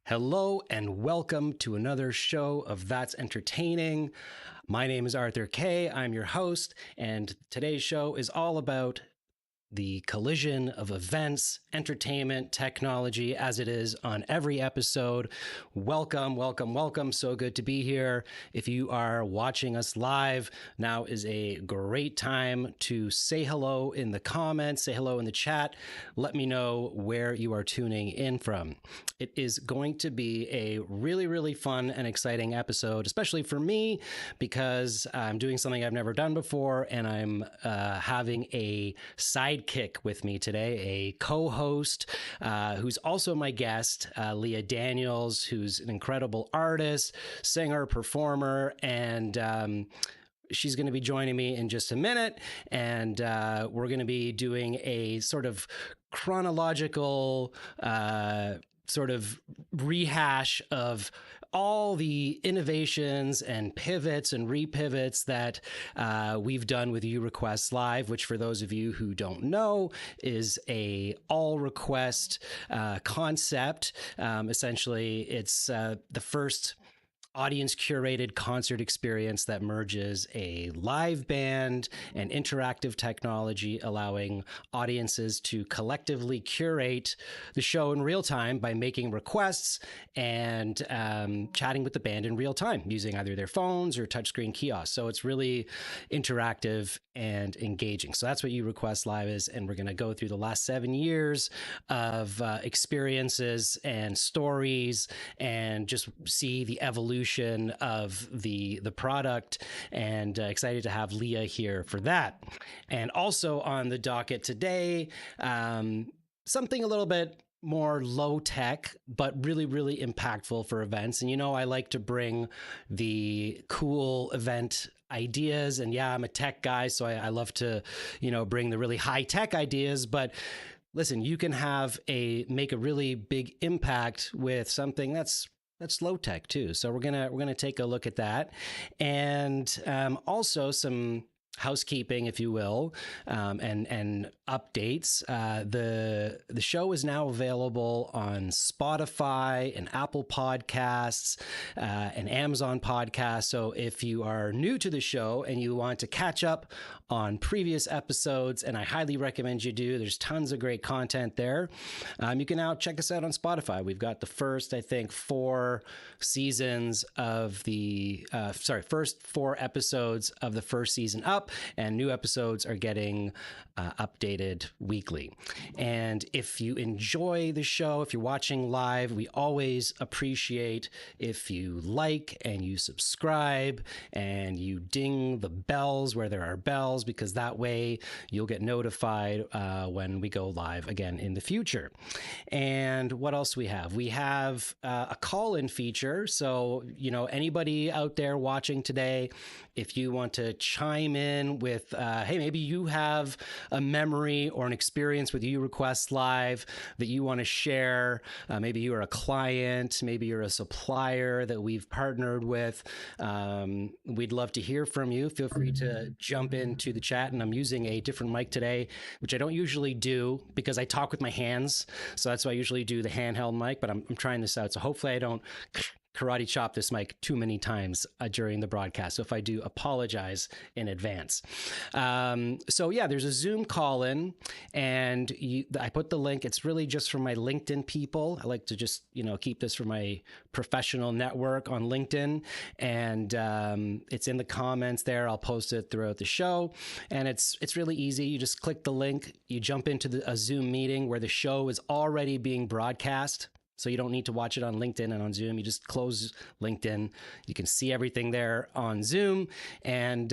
Hello and welcome to another show of That's Entertaining. My name is Arthur Kay. I'm your host, and today's show is all about the collision of events, entertainment, technology, as it is on every episode. Welcome, welcome, welcome. So good to be here. If you are watching us live, now is a great time to say hello in the comments, say hello in the chat. Let me know where you are tuning in from. It is going to be a really, really fun and exciting episode, especially for me, because I'm doing something I've never done before, and I'm having a sidekick with me today, a co-host who's also my guest, Leah Daniels, who's an incredible artist, singer, performer, and she's going to be joining me in just a minute, and we're going to be doing a sort of chronological sort of rehash of all the innovations and pivots and repivots that we've done with uRequest Live, which for those of you who don't know is a all request concept. Essentially, it's the first audience curated concert experience that merges a live band and interactive technology, allowing audiences to collectively curate the show in real time by making requests and chatting with the band in real time using either their phones or touchscreen kiosks. So it's really interactive and engaging. So that's what uRequest Live is. And we're going to go through the last 7 years of experiences and stories and just see the evolution of the product, and excited to have Leah here for that. And also on the docket today, something a little bit more low tech, but really, really impactful for events. And, you know, I like to bring the cool event ideas, and yeah, I'm a tech guy, so I love to, you know, bring the really high tech ideas, but listen, you can make a really big impact with something that's low tech too. So we're gonna take a look at that, and also some housekeeping, if you will, and updates. The show is now available on Spotify and Apple Podcasts and Amazon Podcasts. So if you are new to the show and you want to catch up on previous episodes, and I highly recommend you do, there's tons of great content there. You can now check us out on Spotify. We've got the first, I think, 4 seasons of the first 4 episodes of the first season up, and new episodes are getting updated weekly. And if you enjoy the show, if you're watching live, we always appreciate if you like and you subscribe and you ding the bells where there are bells, because that way you'll get notified when we go live again in the future. And what else we have? We have a call-in feature. So, you know, anybody out there watching today, if you want to chime in with, hey, maybe you have a memory or an experience with uRequest Live that you want to share. Maybe you are a client, maybe you're a supplier that we've partnered with. We'd love to hear from you. Feel free to jump into the chat. And I'm using a different mic today, which I don't usually do because I talk with my hands. So that's why I usually do the handheld mic, but I'm trying this out. So hopefully I don't karate chop this mic too many times during the broadcast. So if I do, apologize in advance. So yeah, there's a Zoom call in, and I put the link. It's really just for my LinkedIn people. I like to just, keep this for my professional network on LinkedIn. And it's in the comments there. I'll post it throughout the show. And it's really easy. You just click the link, you jump into a Zoom meeting where the show is already being broadcast. So you don't need to watch it on LinkedIn and on Zoom. You just close LinkedIn. You can see everything there on Zoom, and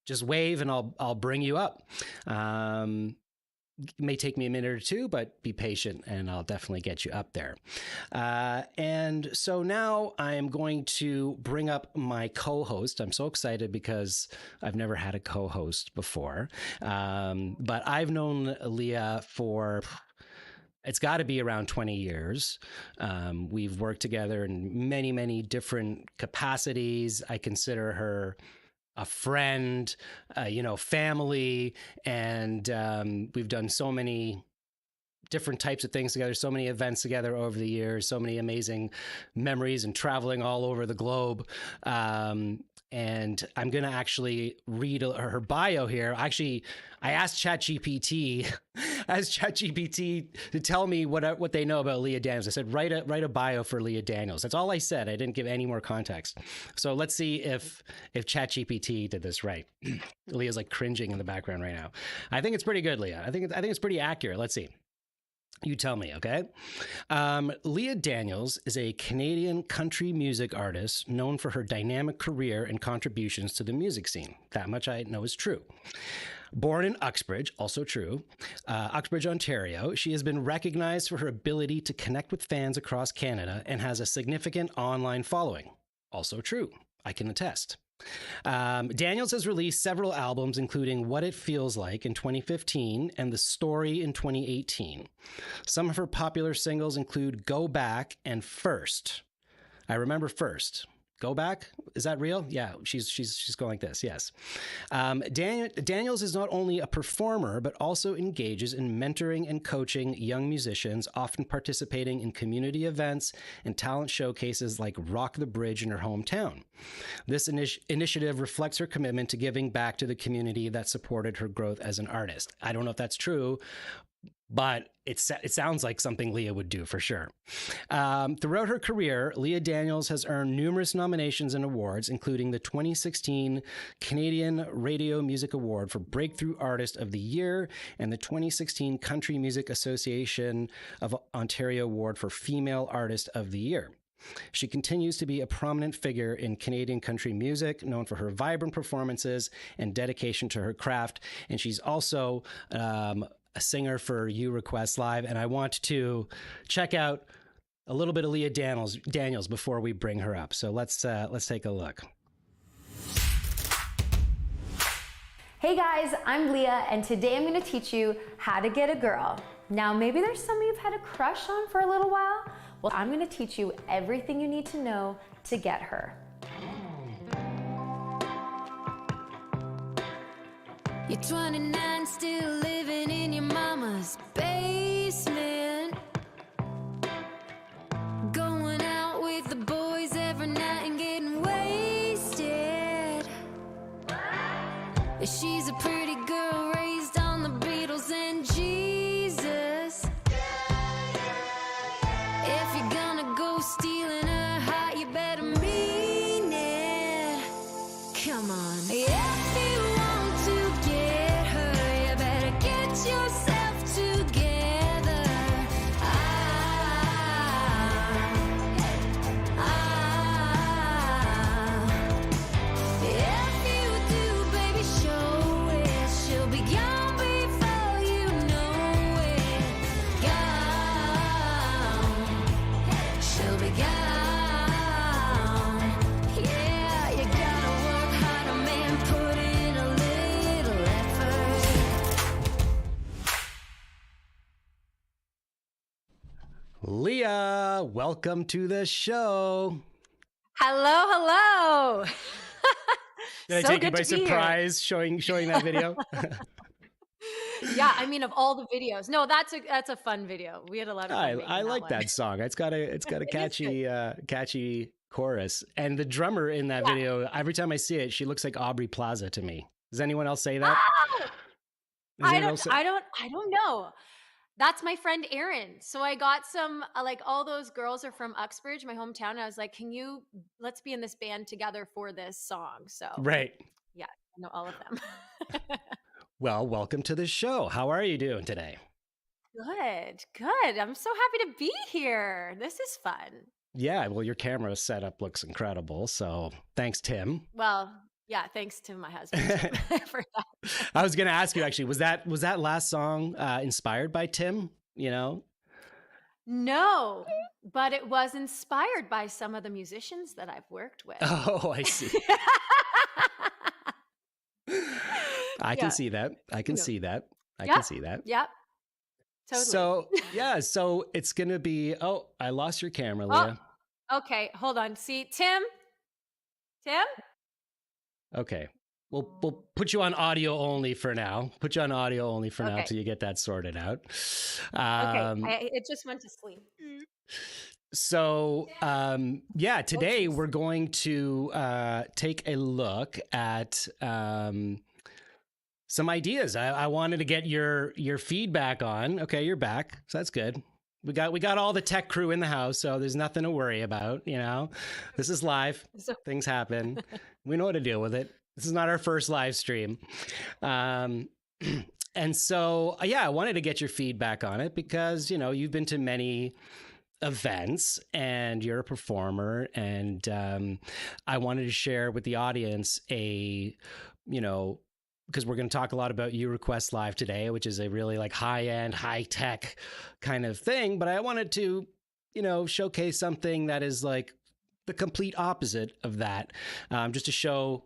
just wave and I'll bring you up. It may take me a minute or two, but be patient and I'll definitely get you up there. And so now I am going to bring up my co-host. I'm so excited because I've never had a co-host before. But I've known Leah for... it's got to be around 20 years. We've worked together in many, many different capacities. I consider her a friend, family, and we've done so many different types of things together, so many events together over the years, so many amazing memories and traveling all over the globe. And I'm going to actually read her bio here. Actually, I asked ChatGPT to tell me what they know about Leah Daniels. I said, write a bio for Leah Daniels. That's all I said. I didn't give any more context. So let's see if ChatGPT did this right. Leah's like cringing in the background right now. I think it's pretty good, Leah. I think it's pretty accurate. Let's see. You tell me, okay? Leah Daniels is a Canadian country music artist known for her dynamic career and contributions to the music scene. That much I know is true. Born in Uxbridge, also true, Uxbridge, Ontario, she has been recognized for her ability to connect with fans across Canada and has a significant online following. Also true. I can attest. Daniels has released several albums, including What It Feels Like in 2015 and The Story in 2018. Some of her popular singles include Go Back and First. I remember First. Go Back? Is that real? Yeah, she's going like this, yes. Daniels is not only a performer, but also engages in mentoring and coaching young musicians, often participating in community events and talent showcases like Rock the Bridge in her hometown. This initiative reflects her commitment to giving back to the community that supported her growth as an artist. I don't know if that's true, but it sounds like something Leah would do for sure. Throughout her career, Leah Daniels has earned numerous nominations and awards, including the 2016 Canadian Radio Music Award for Breakthrough Artist of the Year and the 2016 Country Music Association of Ontario Award for Female Artist of the Year. She continues to be a prominent figure in Canadian country music, known for her vibrant performances and dedication to her craft. And she's also a singer for uRequest Live, and I want to check out a little bit of Leah Daniels before we bring her up. So let's take a look. Hey guys, I'm Leah, and today I'm going to teach you how to get a girl. Now, maybe there's somebody you've had a crush on for a little while. Well, I'm going to teach you everything you need to know to get her. You're 29, still living in your mama's basement, going out with the boys every night and getting wasted. She's a pretty girl raised on the Beatles and Jesus. If you're gonna go stealing her heart, you better mean it. Come on. If you want to get her, you better get yourself together. If you do, baby, show it. She'll be gone before you know it. Gone. She'll be gone. Yeah, you gotta work harder, man. Put in a little effort. Leah, welcome to the show. Hello, hello. Did I So take you good by to be here. surprise showing that video? Yeah, I mean, of all the videos. No, that's a fun video. We had a lot of fun making I that like one. that song. It's got a It is good. catchy chorus. And the drummer in that Yeah. video, every time I see it, she looks like Aubrey Plaza to me. Does anyone else say that? Oh! Does anyone else say? I don't know. That's my friend Erin. So I got some like all those girls are from Uxbridge, my hometown. And I was like, let's be in this band together for this song. So Right. yeah, I know all of them. Well, welcome to the show. How are you doing today? Good. I'm so happy to be here. This is fun. Yeah, well, your camera setup looks incredible. So thanks, Tim. Well, yeah, thanks to my husband for that. I was going to ask you actually, was that last song inspired by Tim? You know? No, but it was inspired by some of the musicians that I've worked with. Oh, I see. I can see that. I can see that. I can see that. Yep. Totally. So, yeah, so it's going to be, oh, I lost your camera, Leah. Oh, okay, hold on. See, Tim? Okay. We'll put you on audio only for now. Put you on audio only for now Okay. till you get that sorted out. Okay, it just went to sleep. So, yeah, today we're going to take a look at some ideas. I wanted to get your feedback on. Okay, you're back, so that's good. We got all the tech crew in the house, so there's nothing to worry about. You know, this is live. Things happen. We know how to deal with it. This is not our first live stream. And so, yeah, I wanted to get your feedback on it because, you know, you've been to many events and you're a performer. And I wanted to share with the audience because we're going to talk a lot about uRequest Live today, which is a really like high-end, high-tech kind of thing. But I wanted to, showcase something that is like the complete opposite of that, just to show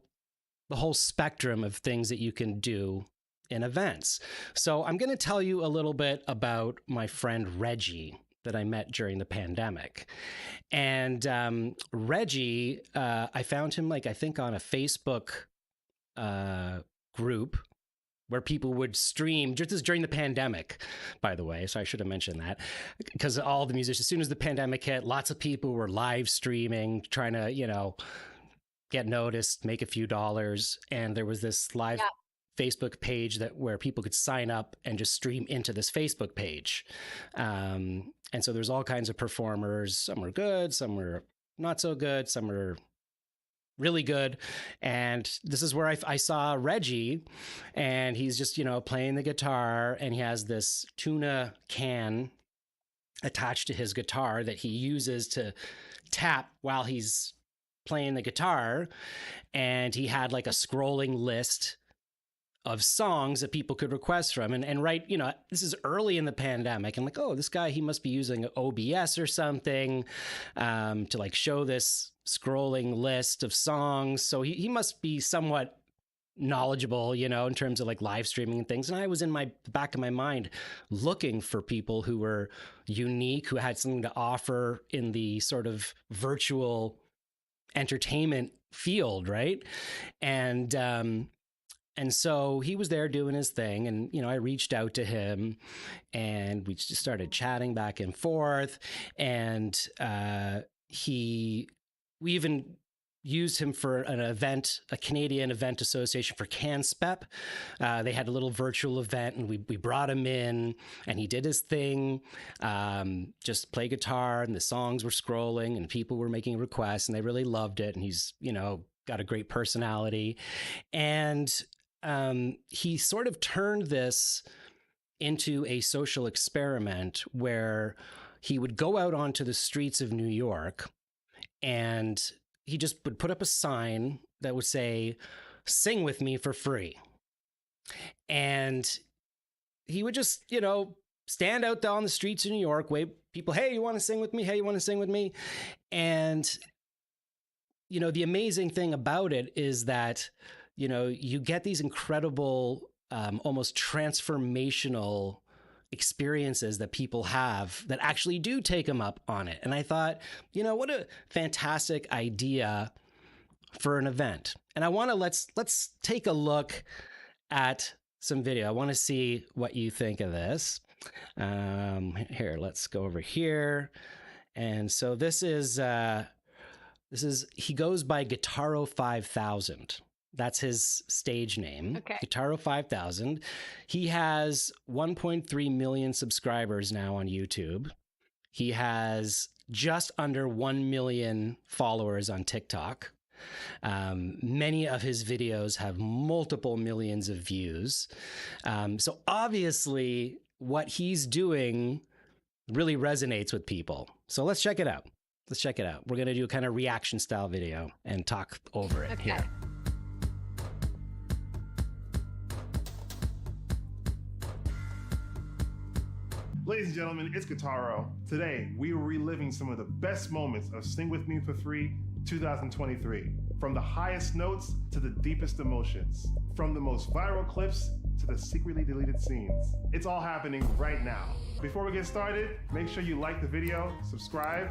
the whole spectrum of things that you can do in events. So I'm going to tell you a little bit about my friend Reggie that I met during the pandemic. And Reggie, I found him I think on a Facebook group where people would stream just as during the pandemic, by the way. So I should have mentioned that because all the musicians, as soon as the pandemic hit, lots of people were live streaming, trying to, get noticed, make a few dollars. And there was this live Facebook page where people could sign up and just stream into this Facebook page. And so there's all kinds of performers. Some were good, some were not so good, some were really good. And this is where I saw Reggie, and he's just, playing the guitar, and he has this tuna can attached to his guitar that he uses to tap while he's playing the guitar. And he had like a scrolling list of songs that people could request from. And right, this is early in the pandemic. And like, oh, this guy, he must be using OBS or something to like show this scrolling list of songs. So he must be somewhat knowledgeable, in terms of like live streaming and things. And I was in the back of my mind looking for people who were unique, who had something to offer in the sort of virtual entertainment field, right? And so he was there doing his thing, and I reached out to him, and we just started chatting back and forth, and we even used him for an event, a Canadian Event Association for CanSpep. They had a little virtual event, and we brought him in, and he did his thing, just play guitar, and the songs were scrolling, and people were making requests, and they really loved it, and he's, got a great personality. And he sort of turned this into a social experiment where he would go out onto the streets of New York, and he just would put up a sign that would say, "Sing with me for free." And he would just, stand out there on the streets of New York, wave people, "Hey, you want to sing with me? Hey, you want to sing with me?" And, the amazing thing about it is that, you get these incredible, almost transformational experiences that people have that actually do take them up on it. And I thought, what a fantastic idea for an event. And I want to let's take a look at some video. I want to see what you think of this. Here, let's go over here. And so this is he goes by Guitaro 5000. That's his stage name. Okay. Guitaro 5000. He has 1.3 million subscribers now on YouTube. He has just under 1 million followers on TikTok. Many of his videos have multiple millions of views. So obviously what he's doing really resonates with people. So let's check it out. We're going to do a kind of reaction style video and talk over it here. Ladies and gentlemen, it's Guitaro. Today, we are reliving some of the best moments of Sing With Me for Free 2023. From the highest notes to the deepest emotions. From the most viral clips to the secretly deleted scenes. It's all happening right now. Before we get started, make sure you like the video, subscribe,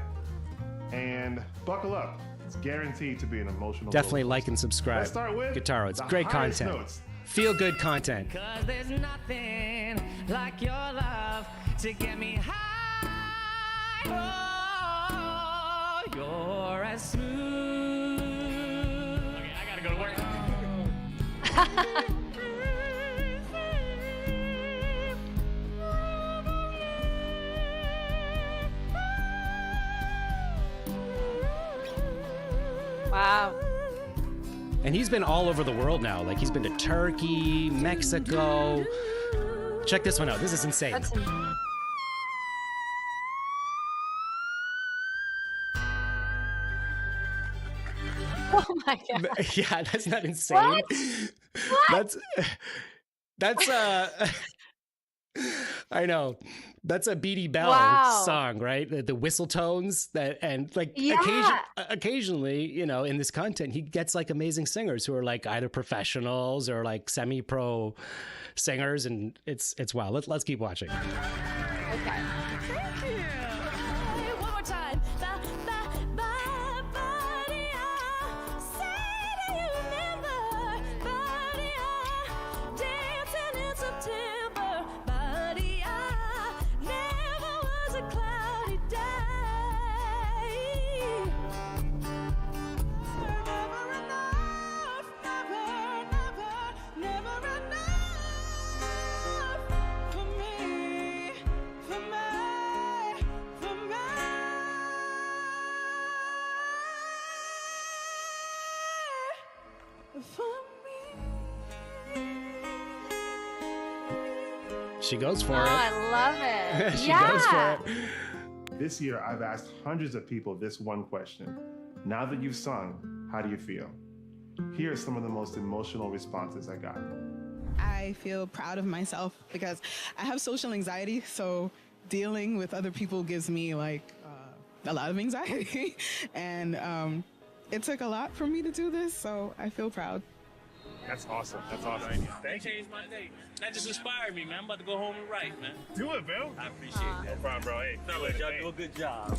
and buckle up. It's guaranteed to be an emotional Definitely roller like coaster. and subscribe. Let's start with Guitaro. It's the great highest content. notes. Feel good content. 'Cause there's nothing like your love to get me high. Oh, you're as smooth. Okay, I gotta go to work. Wow. And he's been all over the world now. Like he's been to Turkey, Mexico. Check this one out. This is insane. That's oh my god. Yeah, that's not insane. What? That's I know. That's a Beatty Bell Wow. song, right? The whistle tones that, and like Yeah. occasionally, you know, in this content, he gets like amazing singers who are like either professionals or like semi-pro singers, and it's wild. Let's keep watching. Okay. One more time. Buddy, say do you remember? Buddy, dancing in September. Buddy, never was a cloudy day. Never enough, never enough for me, for me, for me. For me. She goes for Oh, it. I love it. She yeah. goes for it. This year, I've asked hundreds of people this one question. Now that you've sung, how do you feel? Here are some of the most emotional responses I got. I feel proud of myself because I have social anxiety, so dealing with other people gives me like a lot of anxiety. And it took a lot for me to do this, so I feel proud. That's awesome. That's awesome. That changed my day. That just inspired me, man. I'm about to go home and write, man. Do it, Bill. I appreciate that. No problem, bro. Hey, Fellas, y'all do a good job.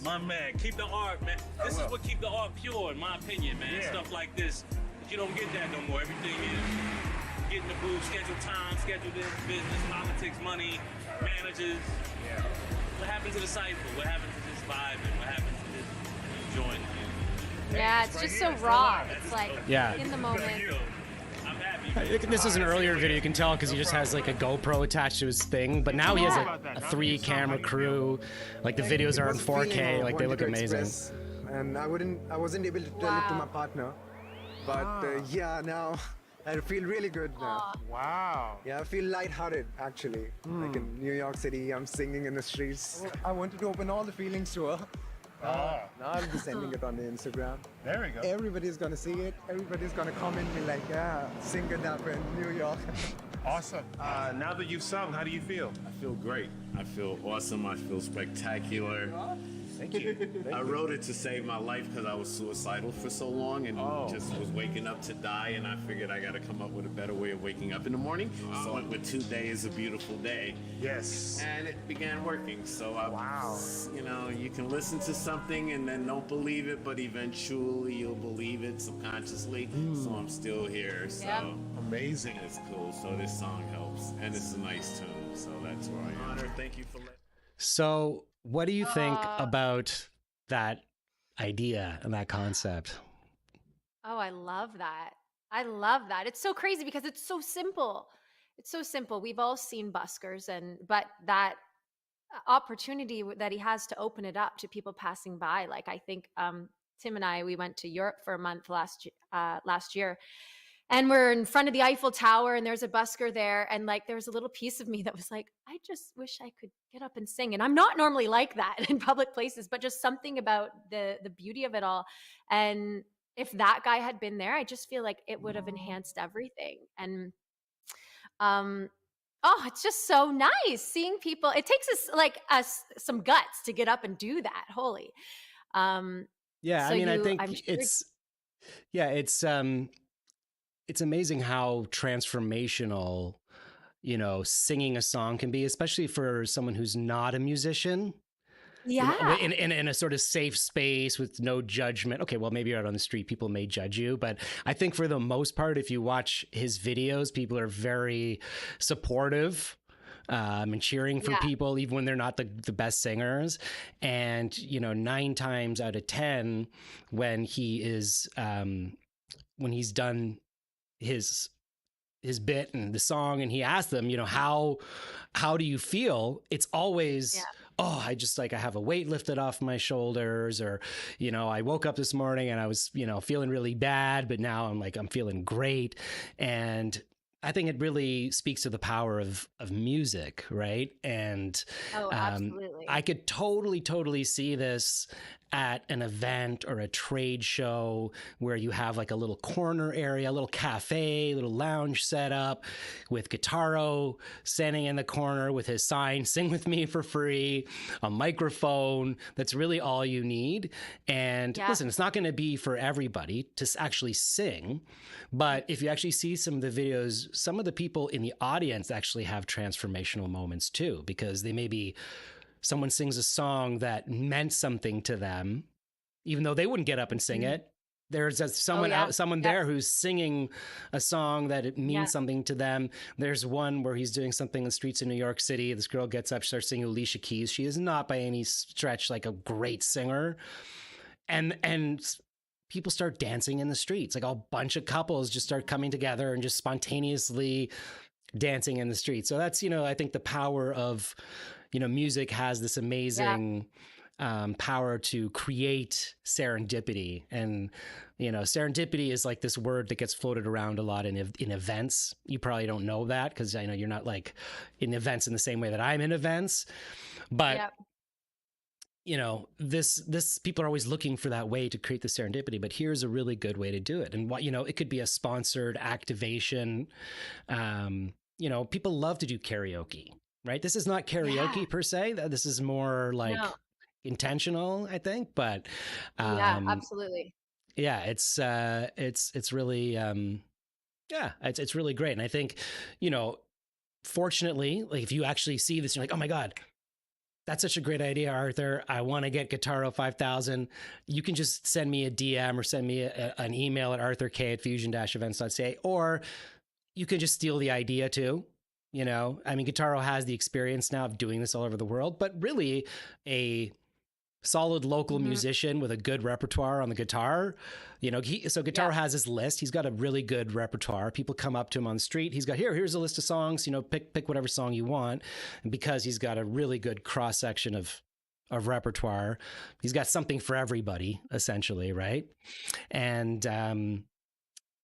My man, keep the art, man. This is what keep the art pure, in my opinion, man. Yeah. Stuff like this. But you don't get that no more. Everything is getting the booth, schedule time, schedule this, business, politics, money, managers. Yeah. What happened to the cycle? What happened to this vibe? And what happened to this enjoying? Yeah, it's just so raw. It's like Yeah. in the moment. I'm happy. This is an earlier video, you can tell, because he just has like a GoPro attached to his thing. But now he has Yeah. a 3-camera crew. Like the videos are in 4K. Like they look amazing. And I wasn't able to tell it to my partner, but yeah, now I feel really good now. Wow. Yeah, I feel lighthearted actually. Like in New York City, I'm singing in the streets. I wanted to open all the feelings to her. Now I'll be sending it on the Instagram. There we go. Everybody's gonna see it. Everybody's gonna comment me like, yeah, singing up in New York. Awesome. Now that you've sung, how do you feel? I feel great. I feel awesome. I feel spectacular. Thank you. I wrote it to save my life because I was suicidal for so long and just was waking up to die, and I figured I got to come up with a better way of waking up in the morning. So I went with Today is a Beautiful Day. Yes. And it began working. So you know, you can listen to something and then don't believe it, but eventually you'll believe it subconsciously. So I'm still here. So amazing. It's cool. So this song helps, and it's a nice tune. So that's why I'm honored. Thank you for letting. So, what do you think about that idea and that concept? Oh, I love that. I love that. It's so crazy because it's so simple. It's so simple. We've all seen buskers, but that opportunity that he has to open it up to people passing by. Like, I think Tim and I, we went to Europe for a month last year, and we're in front of the Eiffel Tower, and there's a busker there, and like there's a little piece of me that was like, I just wish I could get up and sing. And I'm not normally like that in public places, but just something about the beauty of it all. And if that guy had been there, I just feel like it would have enhanced everything. And oh, it's just so nice seeing people. It takes us some guts to get up and do that. Holy. Yeah, so I mean, I think I'm sure it's amazing how transformational, singing a song can be, especially for someone who's not a musician. Yeah. In a sort of safe space with no judgment. Okay, well, maybe you're out on the street, people may judge you, but I think for the most part, if you watch his videos, people are very supportive and cheering for people, even when they're not the best singers. And 9 times out of 10, when he's done his bit and the song, and he asked them, how do you feel? It's always, oh, I just I have a weight lifted off my shoulders, or, I woke up this morning and I was, feeling really bad, but now I'm feeling great. And I think it really speaks to the power of music, right? And absolutely. I could totally see this at an event or a trade show where you have like a little corner area, a little cafe, a little lounge set up with Guitaro standing in the corner with his sign, "Sing with me for free," a microphone. That's really all you need. And listen, it's not going to be for everybody to actually sing, but if you actually see some of the videos, some of the people in the audience actually have transformational moments too, because they maybe someone sings a song that meant something to them, even though they wouldn't get up and sing it. There's someone there who's singing a song that it means something to them. There's one where he's doing something in the streets of New York City. This girl gets up, starts singing Alicia Keys. She is not by any stretch like a great singer. And people start dancing in the streets. Like a bunch of couples just start coming together and just spontaneously dancing in the streets. So that's, I think the power of, music has this amazing power to create serendipity. And, serendipity is like this word that gets floated around a lot in events. You probably don't know that because I know you're not like in events in the same way that I'm in events. But, this people are always looking for that way to create the serendipity. But here's a really good way to do it. And it could be a sponsored activation. People love to do karaoke. Right. This is not karaoke per se. This is more like intentional, I think. But absolutely. Yeah, it's really it's really great. And I think, fortunately, like if you actually see this, you're like, oh my God, that's such a great idea, Arthur. I want to get Guitaro 5000. You can just send me a DM or send me an email at arthurk@fusion-events.ca, or you can just steal the idea too. Guitaro has the experience now of doing this all over the world, but really a solid local musician with a good repertoire on the guitar. Guitaro has his list. He's got a really good repertoire. People come up to him on the street. He's got, here's a list of songs, pick whatever song you want. And because he's got a really good cross section of repertoire, he's got something for everybody essentially. Right. And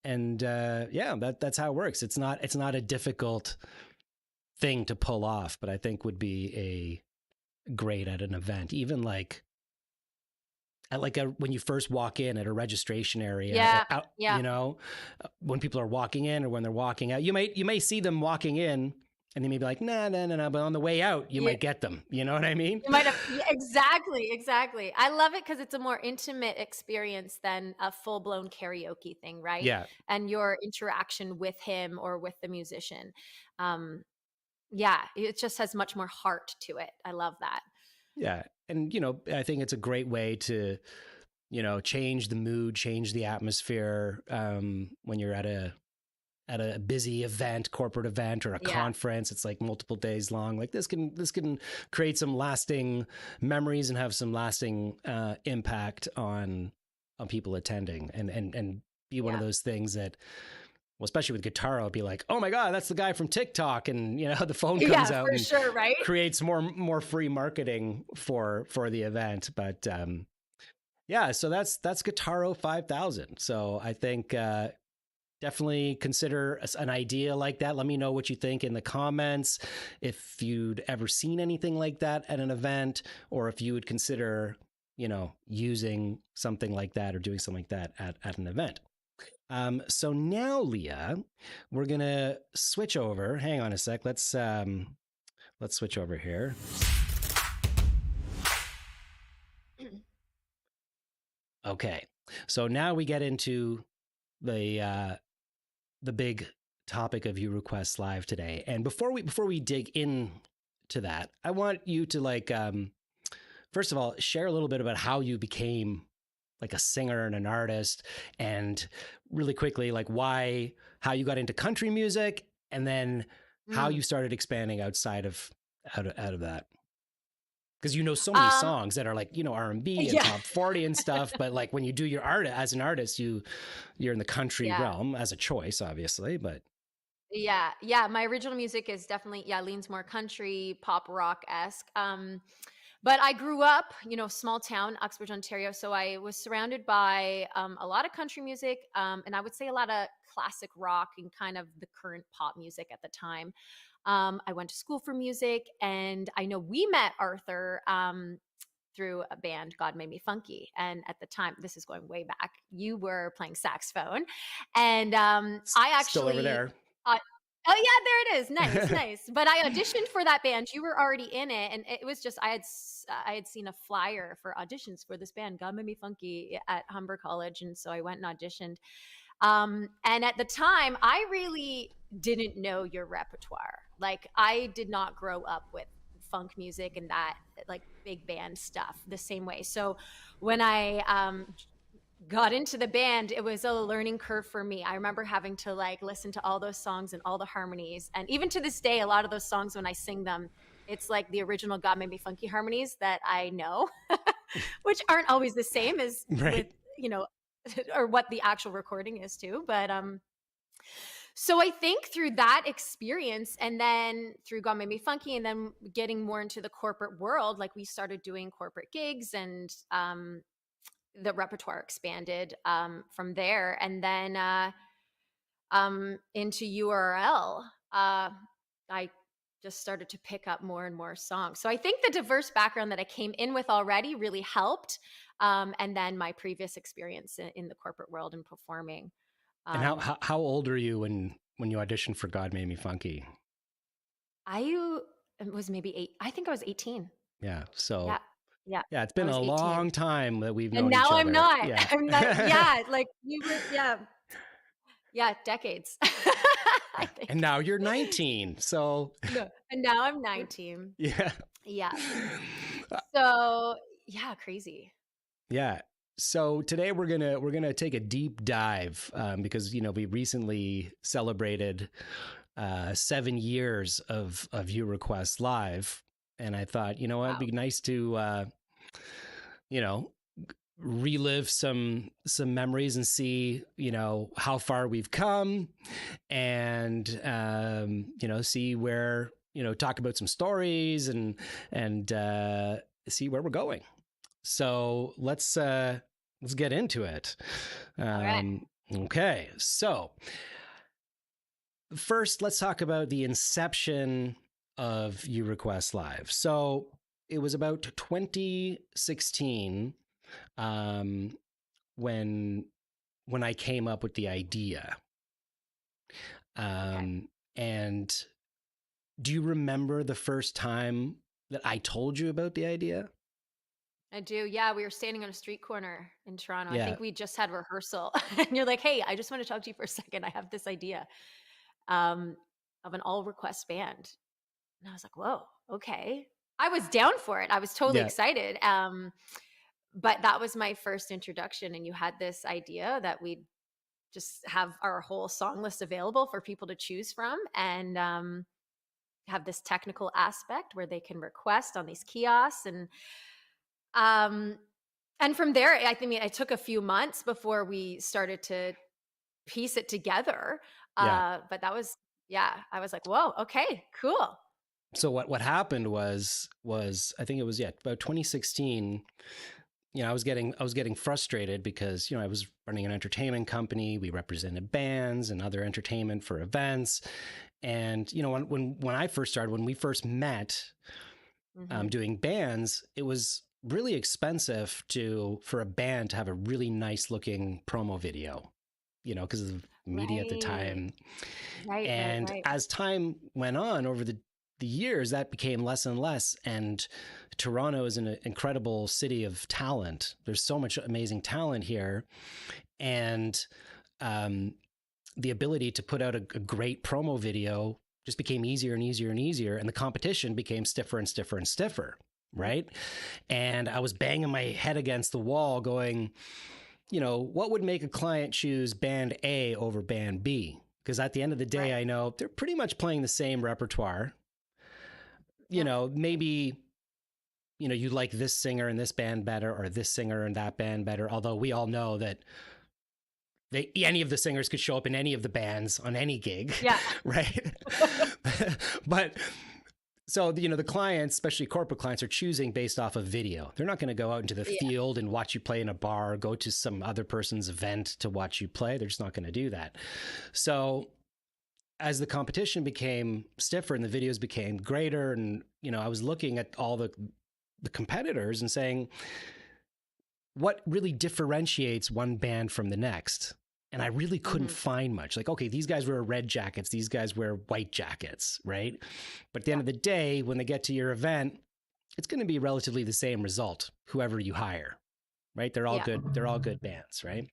that's how it works. It's not a difficult thing to pull off, but I think would be great at an event, even like at when you first walk in at a registration area, when people are walking in or when they're walking out, you may see them walking in and they may be like, no, but on the way out, you might get them. You know what I mean? You might have, exactly. I love it because it's a more intimate experience than a full-blown karaoke thing, right? Yeah. And your interaction with him or with the musician. It just has much more heart to it. I love that. Yeah. And, I think it's a great way to, change the mood, change the atmosphere when you're at at a busy event, corporate event, or a conference. It's like multiple days long. Like this can create some lasting memories and have some lasting impact on people attending, and be one of those things that, well, especially with guitar, I'll be like, oh my God, that's the guy from TikTok. And, the phone comes out and sure, right? creates more free marketing for the event. But so that's Guitaro 5000. So I think definitely consider an idea like that. Let me know what you think in the comments. If you'd ever seen anything like that at an event, or if you would consider, using something like that or doing something like that at an event. So now, Leah, we're going to switch over. Hang on a sec. Let's switch over here. Okay. So now we get into the big topic of uRequest Live today. And before we dig into that, I want you to first of all, share a little bit about how you became like a singer and an artist, and really quickly, like how you got into country music, and then how you started expanding outside of out of that. Because so many songs that are like, R&B and top 40 and stuff, but like when you do your art as an artist, you're in the country realm as a choice, obviously, but. Yeah. My original music is definitely, leans more country, pop rock-esque. But I grew up, small town, Uxbridge, Ontario. So I was surrounded by a lot of country music, and I would say a lot of classic rock and kind of the current pop music at the time. I went to school for music, and I know we met Arthur through a band, God Made Me Funky. And at the time, this is going way back, you were playing saxophone. And I actually... Still over there. Oh yeah, there it is. Nice. But I auditioned for that band. You were already in it, and it was just I had seen a flyer for auditions for this band, God Made Me Funky, at Humber College, and so I went and auditioned. And at the time, I really didn't know your repertoire. Like, I did not grow up with funk music and that like big band stuff the same way. So when I got into the band, it was a learning curve for me. I remember having to like listen to all those songs and all the harmonies. And even to this day, a lot of those songs, when I sing them, it's like the original God Made Me Funky harmonies that I know, which aren't always the same as with, or what the actual recording is too. But so I think through that experience, and then through God Made Me Funky, and then getting more into the corporate world, like we started doing corporate gigs, and the repertoire expanded from there. And then into URL, I just started to pick up more and more songs. So I think the diverse background that I came in with already really helped. And then my previous experience in the corporate world and performing. And how old are you when you auditioned for God Made Me Funky? I was maybe 8. I think I was 18. Yeah. So yeah, it's been a 18. long time that we've known and now each other. I'm not. Yeah. I'm not. Like you were. Yeah, decades. I think. And now you're 19. So. No, and now I'm 19. Yeah. Yeah. So crazy. Yeah. So today we're gonna take a deep dive because we recently celebrated 7 years of uRequest Live, and I thought it'd be nice to relive some memories and see how far we've come, and see where talk about some stories and see where we're going. So let's get into it. All right. Okay, so first, let's talk about the inception of uRequest Live. So it was about 2016 when I came up with the idea. And do you remember the first time that I told you about the idea? I do. Yeah, we were standing on a street corner in Toronto. Yeah. I think we just had rehearsal, and you're like, "Hey, I just want to talk to you for a second. I have this idea of an all-request band." And I was like, "Whoa, okay." I was down for it. I was totally excited. But that was my first introduction, and you had this idea that we'd just have our whole song list available for people to choose from, and have this technical aspect where they can request on these kiosks. And from there, I think it took a few months before we started to piece it together. Yeah. But that was, I was like, whoa, okay, cool. So what happened was I think it was about 2016. I was getting frustrated because I was running an entertainment company. We represented bands and other entertainment for events, and when I first started, when we first met, doing bands, it was really expensive for a band to have a really nice looking promo video, because of media at the time. And as time went on over the years, that became less and less. And Toronto is an incredible city of talent. There's so much amazing talent here. And the ability to put out a great promo video just became easier and easier and easier. And the competition became stiffer and stiffer and stiffer. Right. And I was banging my head against the wall going, what would make a client choose band A over band B? Because at the end of the day, I know they're pretty much playing the same repertoire. Maybe, you like this singer in this band better, or this singer in that band better. Although we all know that any of the singers could show up in any of the bands on any gig. Yeah. Right. But so, the clients, especially corporate clients, are choosing based off of video. They're not going to go out into the field and watch you play in a bar, or go to some other person's event to watch you play. They're just not going to do that. So as the competition became stiffer and the videos became greater, and, I was looking at all the competitors and saying, what really differentiates one band from the next? And I really couldn't find much. Like, okay, these guys wear red jackets, these guys wear white jackets, right? But at the end of the day, when they get to your event, it's going to be relatively the same result, whoever you hire, right? They're all good. They're all good bands, right?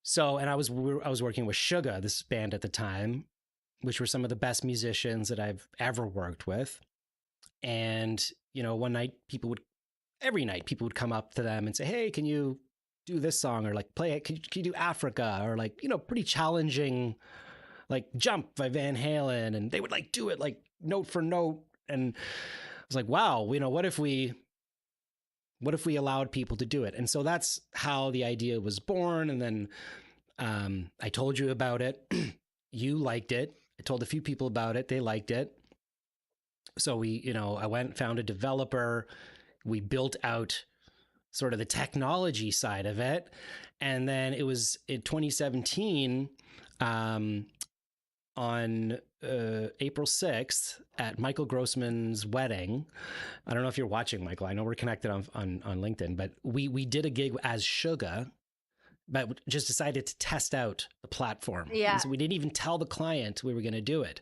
So, and I was working with Suga, this band at the time, which were some of the best musicians that I've ever worked with. And, one night every night people would come up to them and say, hey, can you do this song, or like play it? Can you do Africa, or like, pretty challenging, like Jump by Van Halen. And they would like do it like note for note. And I was like, wow, what if we allowed people to do it? And so that's how the idea was born. And then I told you about it. You liked it. I told a few people about it. They liked it. So I went and found a developer. We built out sort of the technology side of it. And then it was in 2017, on April 6th at Michael Grossman's wedding. I don't know if you're watching, Michael. I know we're connected on LinkedIn, but we did a gig as Suga, but just decided to test out the platform. Yeah. So we didn't even tell the client we were going to do it.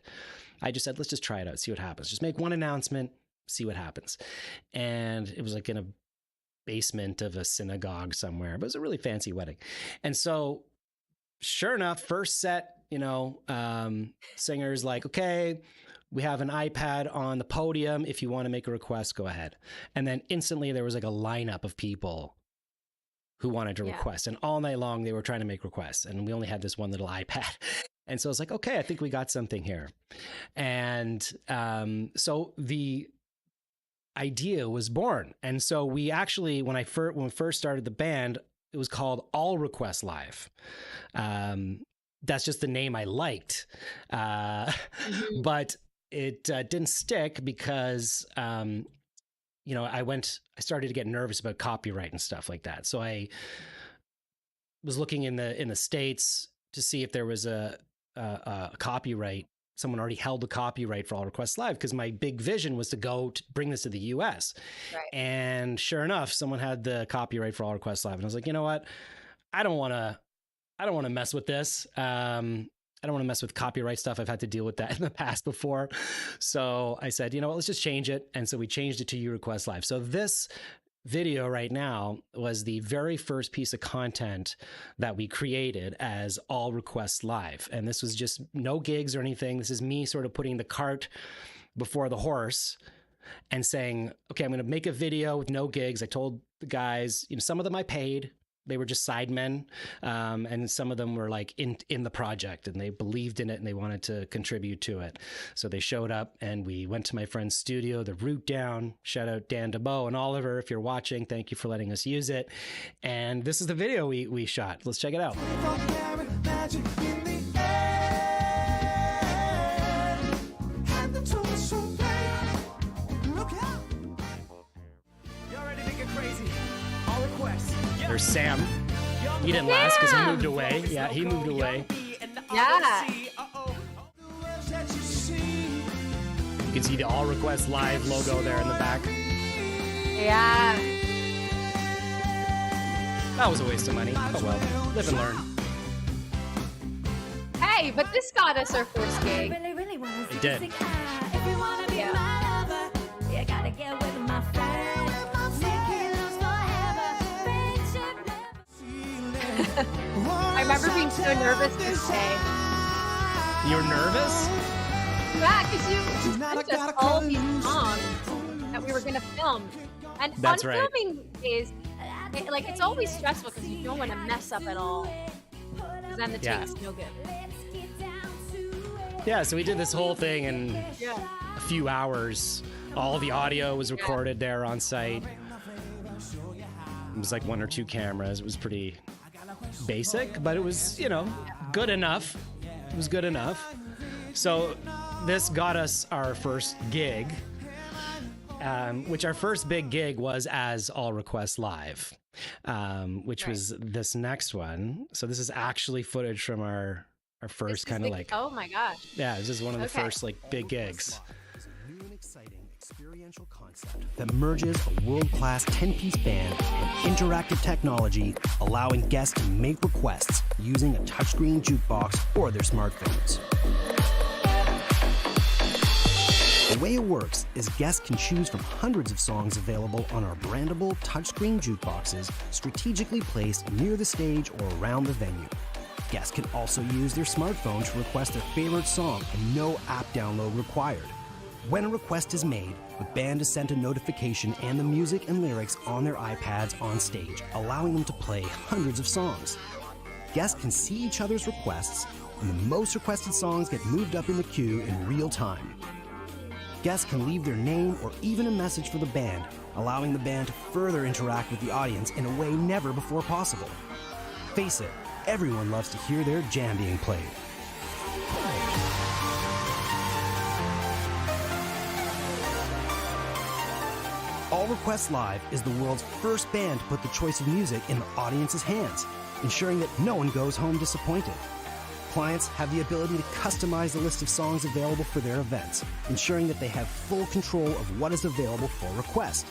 I just said, let's just try it out, see what happens. Just make one announcement, see what happens. And it was like in a basement of a synagogue somewhere, but it was a really fancy wedding. And so sure enough, first set, singers like, okay, we have an iPad on the podium. If you want to make a request, go ahead. And then instantly there was like a lineup of people who wanted to request. And all night long they were trying to make requests. And we only had this one little iPad. And so I was like, okay, I think we got something here. And so the idea was born. And so we actually, when we first started the band, it was called uRequest Live. That's just the name I liked. But it didn't stick because, I started to get nervous about copyright and stuff like that. So I was looking in the States to see if there was a copyright. Someone already held the copyright for uRequest Live, because my big vision was to bring this to the US. Right. And sure enough, someone had the copyright for uRequest Live. And I was like, you know what? I don't want to mess with this. I don't want to mess with copyright stuff. I've had to deal with that in the past before. So I said, you know what, let's just change it. And so we changed it to uRequest Live. So this video right now was the very first piece of content that we created as uRequest Live. And this was just no gigs or anything. This is me sort of putting the cart before the horse and saying, okay, I'm going to make a video with no gigs. I told the guys, some of them I paid, they were just sidemen, and some of them were like in the project, and they believed in it and they wanted to contribute to it. So they showed up, and we went to my friend's studio, the Root Down. Shout out Dan DeBow and Oliver if you're watching. Thank you for letting us use it. And this is the video we shot. Let's check it out. There's Sam. He didn't last because he moved away. Yeah, he moved away. Yeah. You can see the uRequest Live logo there in the back. Yeah. That was a waste of money. Oh well, live and learn. Hey, but this got us our first gig. It did. Yeah. I remember being so nervous this day. You're nervous? Yeah, because you sent us all these songs that we were going to film. And That's on right. filming days, it's always stressful because you don't want to mess up at all. Because then the take's no good. Yeah, so we did this whole thing in Yeah. a few hours. All the audio was recorded there on site. It was like 1 or 2 cameras. It was pretty basic, but it was, good enough. It was good enough. So this got us our first gig, which our first big gig was as uRequest Live, which was this next one. So this is actually footage from our first kind of like... Oh my gosh. Yeah, this is one of the first like big gigs. New and exciting experiential concept that merges a world-class 10-piece band and interactive technology, allowing guests to make requests using a touchscreen jukebox or their smartphones. The way it works is guests can choose from hundreds of songs available on our brandable touchscreen jukeboxes strategically placed near the stage or around the venue. Guests can also use their smartphone to request their favorite song and no app download required. When a request is made, the band is sent a notification and the music and lyrics on their iPads on stage, allowing them to play hundreds of songs. Guests can see each other's requests, and the most requested songs get moved up in the queue in real time. Guests can leave their name or even a message for the band, allowing the band to further interact with the audience in a way never before possible. Face it, everyone loves to hear their jam being played. uRequest Live is the world's first band to put the choice of music in the audience's hands, ensuring that no one goes home disappointed. Clients have the ability to customize the list of songs available for their events, ensuring that they have full control of what is available for request.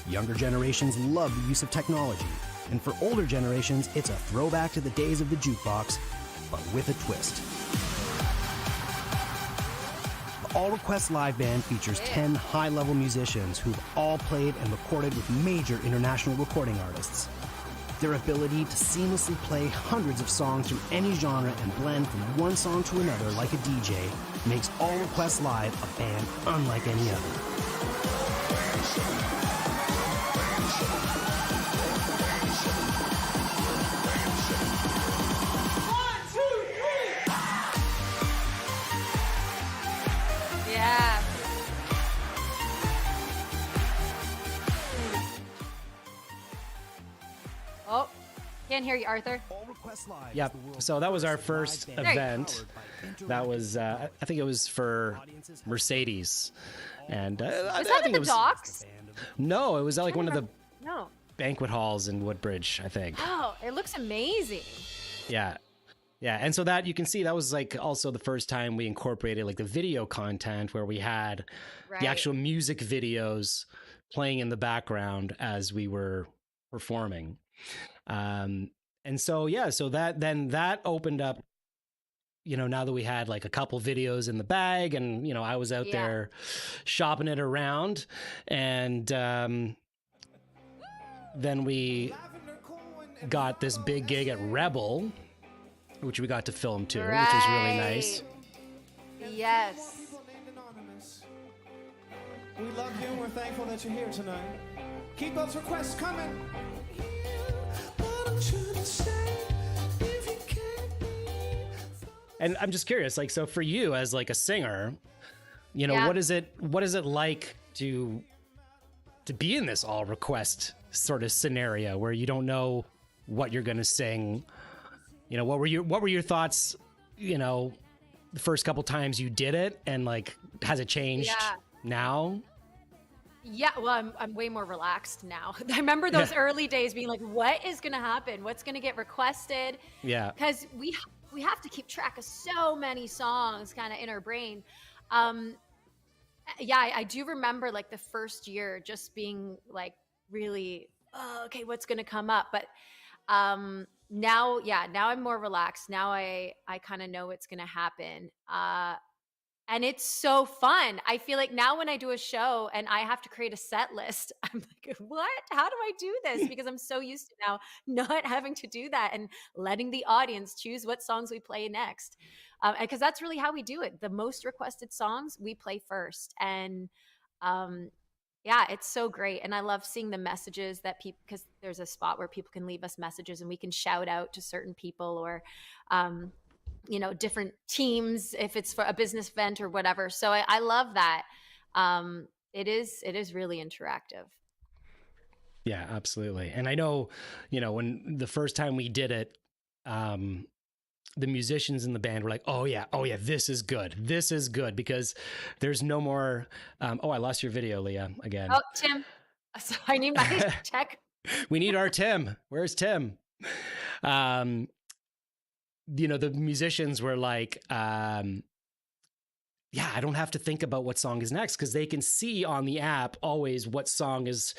Younger generations love the use of technology, and for older generations, it's a throwback to the days of the jukebox, but with a twist. The uRequest Live Band features 10 high-level musicians who've all played and recorded with major international recording artists. Their ability to seamlessly play hundreds of songs from any genre and blend from one song to another like a DJ makes uRequest Live a band unlike any other. Yeah. Oh, can't hear you, Arthur. Yep. So that was our first event. That was, I think it was for Mercedes. And Was I that think at the docks? No, it was like one of the No. banquet halls in Woodbridge, I think. Oh, it looks amazing. Yeah. Yeah. And so that you can see that was like also the first time we incorporated like the video content where we had the actual music videos playing in the background as we were performing. And so, yeah, so that opened up, now that we had like a couple videos in the bag and, I was out there shopping it around and, then we got this big gig at Rebel, which we got to film too, which was really nice. Yes. We love you and we're thankful that you're here tonight. Keep those requests coming. And I'm just curious, like, so for you as like a singer, you know, what is it like to be in this all request sort of scenario where you don't know what you're going to sing? You know, what were your thoughts, you know, the first couple times you did it, and like, has it changed now? Yeah, well, I'm way more relaxed now. I remember those early days being like, what is going to happen? What's going to get requested? Yeah. Because we have to keep track of so many songs kind of in our brain. I do remember like the first year just being like really, oh, okay, what's going to come up? But now I'm more relaxed. Now I kind of know what's going to happen. And it's so fun. I feel like now when I do a show and I have to create a set list, I'm like, what? How do I do this? Because I'm so used to now not having to do that and letting the audience choose what songs we play next. Because that's really how we do it. The most requested songs we play first. And it's so great. And I love seeing the messages that people, because there's a spot where people can leave us messages and we can shout out to certain people or, you know, different teams, if it's for a business event or whatever. So I love that. It is really interactive. Yeah, absolutely. And I know, you know, when the first time we did it, the musicians in the band were like, oh yeah, this is good, because there's no more, I lost your video, Leah, again. Oh, Tim. So I need my check. We need our Tim. Where's Tim? You know, the musicians were like, I don't have to think about what song is next, because they can see on the app always what song is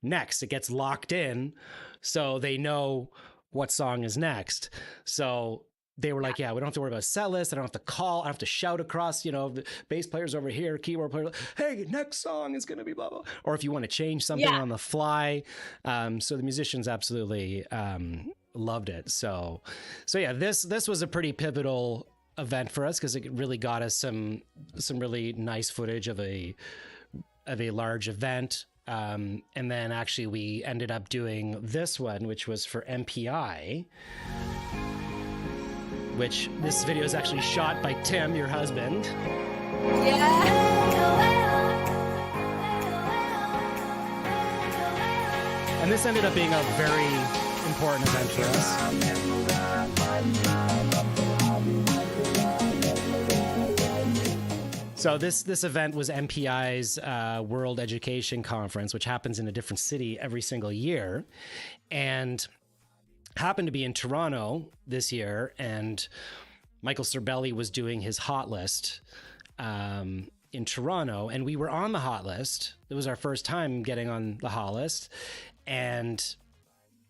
next. It gets locked in, so they know what song is next. So they were like, we don't have to worry about a set list. I don't have to call. I don't have to shout across, you know, the bass player's over here, keyboard player, hey, next song is going to be blah, blah. Or if you want to change something on the fly. So the musicians absolutely loved it. So yeah, this was a pretty pivotal event for us, because it really got us some really nice footage of a large event. And then actually we ended up doing this one, which was for MPI, which this video is actually shot by Tim, your husband. Yeah. And this ended up being a very important event for us. So this event was MPI's World Education Conference, which happens in a different city every single year, and happened to be in Toronto this year. And Michael Cerbelli was doing his hot list in Toronto, and we were on the hot list. It was our first time getting on the hot list, and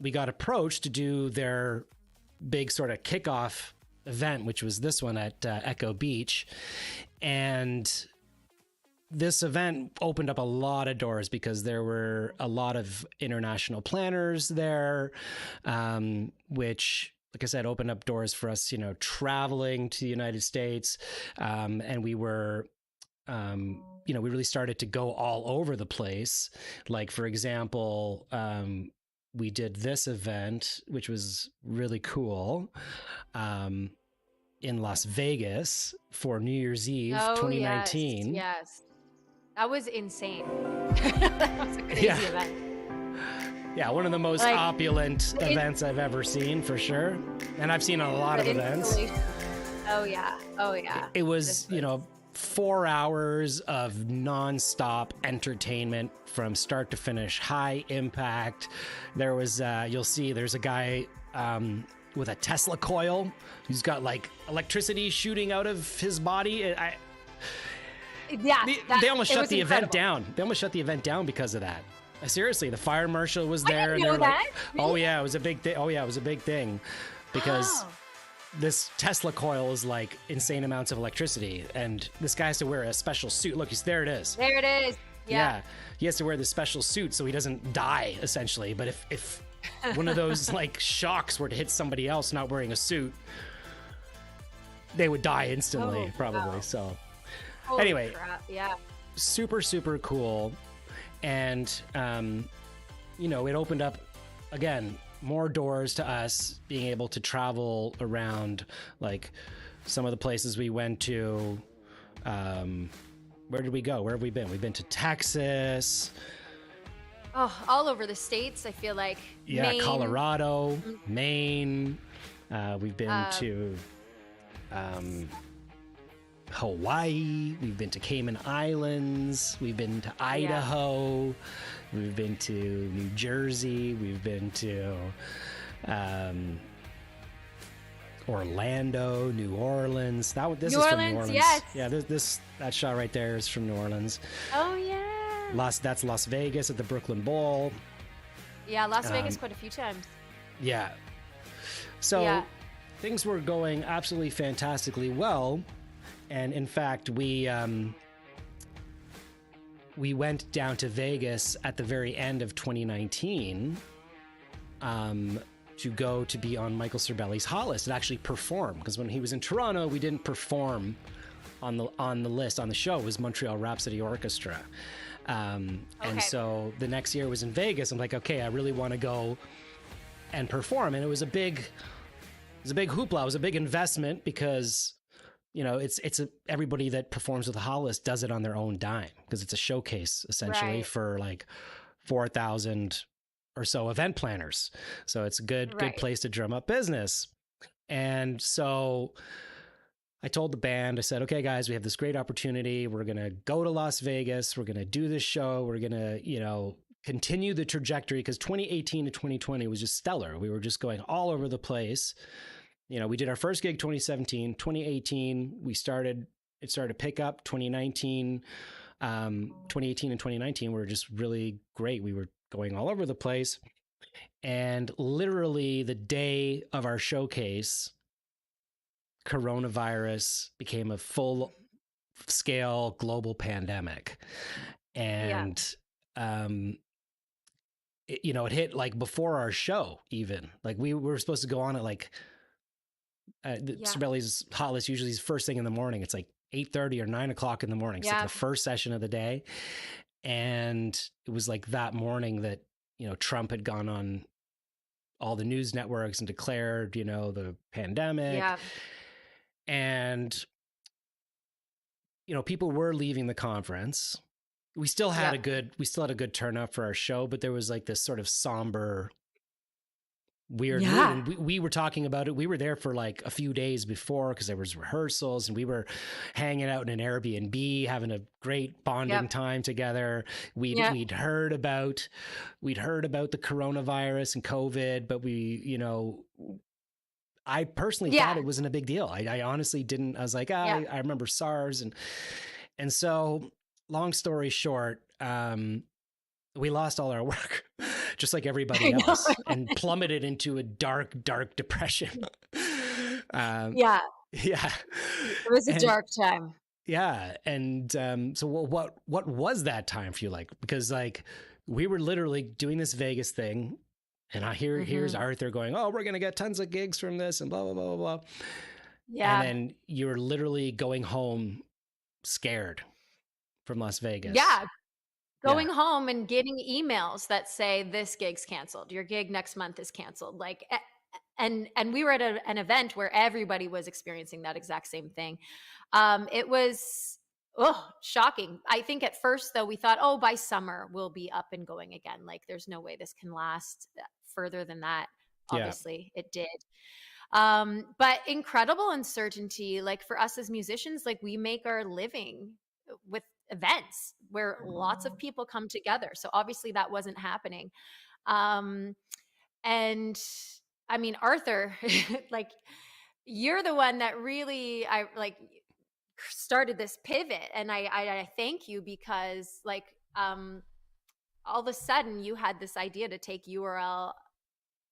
we got approached to do their big sort of kickoff event, which was this one at Echo Beach. And this event opened up a lot of doors, because there were a lot of international planners there, which, like I said, opened up doors for us, you know, traveling to the United States. And we were, you know, we really started to go all over the place. Like, for example, we did this event, which was really cool, in Las Vegas for New Year's Eve 2019. Yes. That was insane. That was a crazy event. Yeah, one of the most opulent events I've ever seen, for sure. And I've seen a lot of events. Oh yeah. It was, you know, 4 hours of nonstop entertainment from start to finish, high impact. There was, you'll see, there's a guy with a Tesla coil who's got like electricity shooting out of his body. They almost shut the event down. They almost shut the event down because of that. Seriously, the fire marshal was there. I didn't know that. Like, oh yeah, it was a big thing. Oh yeah, it was a big thing, because this Tesla coil is like insane amounts of electricity, and this guy has to wear a special suit. Look, there it is. There it is. Yeah. He has to wear this special suit so he doesn't die, essentially. But if one of those like shocks were to hit somebody else not wearing a suit, they would die instantly, probably. Wow. So anyway, crap. Yeah, super, super cool. And, you know, it opened up, again, more doors to us being able to travel around, like some of the places we went to. Where did we go? Where have we been? We've been to Texas. Oh, all over the States, I feel like. Yeah, Maine. Colorado, Maine. We've been to Hawaii. We've been to Cayman Islands. We've been to Idaho. We've been to New Jersey. We've been to Orlando, New Orleans. This is from New Orleans. Yes. Yeah, that shot right there is from New Orleans. Oh yeah. That's Las Vegas at the Brooklyn Bowl. Yeah, Las Vegas quite a few times. Yeah. So things were going absolutely fantastically well, and in fact, we went down to Vegas at the very end of 2019 to go to be on Michael Cervelli's Hot List and actually perform, because when he was in Toronto, we didn't perform on the list on the show. It was Montreal Rhapsody Orchestra. And so the next year was in Vegas. I'm like, okay, I really want to go and perform. And it was a big hoopla. It was a big investment because, you know, everybody that performs with the Hot List does it on their own dime, because it's a showcase essentially for like 4,000 or so event planners. So it's a good place to drum up business. And so I told the band, I said, okay, guys, we have this great opportunity. We're going to go to Las Vegas. We're going to do this show. We're going to, you know, continue the trajectory, because 2018 to 2020 was just stellar. We were just going all over the place. You know, we did our first gig 2017, 2018, it started to pick up. 2018 and 2019 were just really great. We were going all over the place. And literally the day of our showcase, coronavirus became a full-scale global pandemic. And, it hit like before our show even. Like we were supposed to go on at like, Cervelli's Hot List usually is first thing in the morning. It's like 8:30 or 9 o'clock in the morning. It's like the first session of the day. And it was like that morning that, you know, Trump had gone on all the news networks and declared, you know, the pandemic. Yeah. And, you know, people were leaving the conference. We still had a good turnout for our show, but there was like this sort of somber, weird mood. And we were talking about it. We were there for like a few days before, because there was rehearsals, and we were hanging out in an Airbnb, having a great bonding time together. We'd heard about the coronavirus and COVID, but I personally thought it wasn't a big deal. I honestly didn't. I was like, I remember SARS. And so long story short, we lost all our work, just like everybody else, and plummeted into a dark, dark depression. It was a dark time. Yeah. And so what was that time for you like? Because like we were literally doing this Vegas thing, and here's Arthur going, oh, we're going to get tons of gigs from this and blah, blah, blah, blah, blah. Yeah. And then you're literally going home scared from Las Vegas. Yeah. Going home and getting emails that say this gig's canceled. Your gig next month is canceled. Like, and we were at an event where everybody was experiencing that exact same thing. It was shocking. I think at first though, we thought, oh, by summer we'll be up and going again. Like there's no way this can last further than that. Obviously it did. But incredible uncertainty. Like for us as musicians, like we make our living with events where lots of people come together. So obviously that wasn't happening. And I mean, Arthur, like you're the one that really, started this pivot. And I thank you, because like, all of a sudden you had this idea to take URL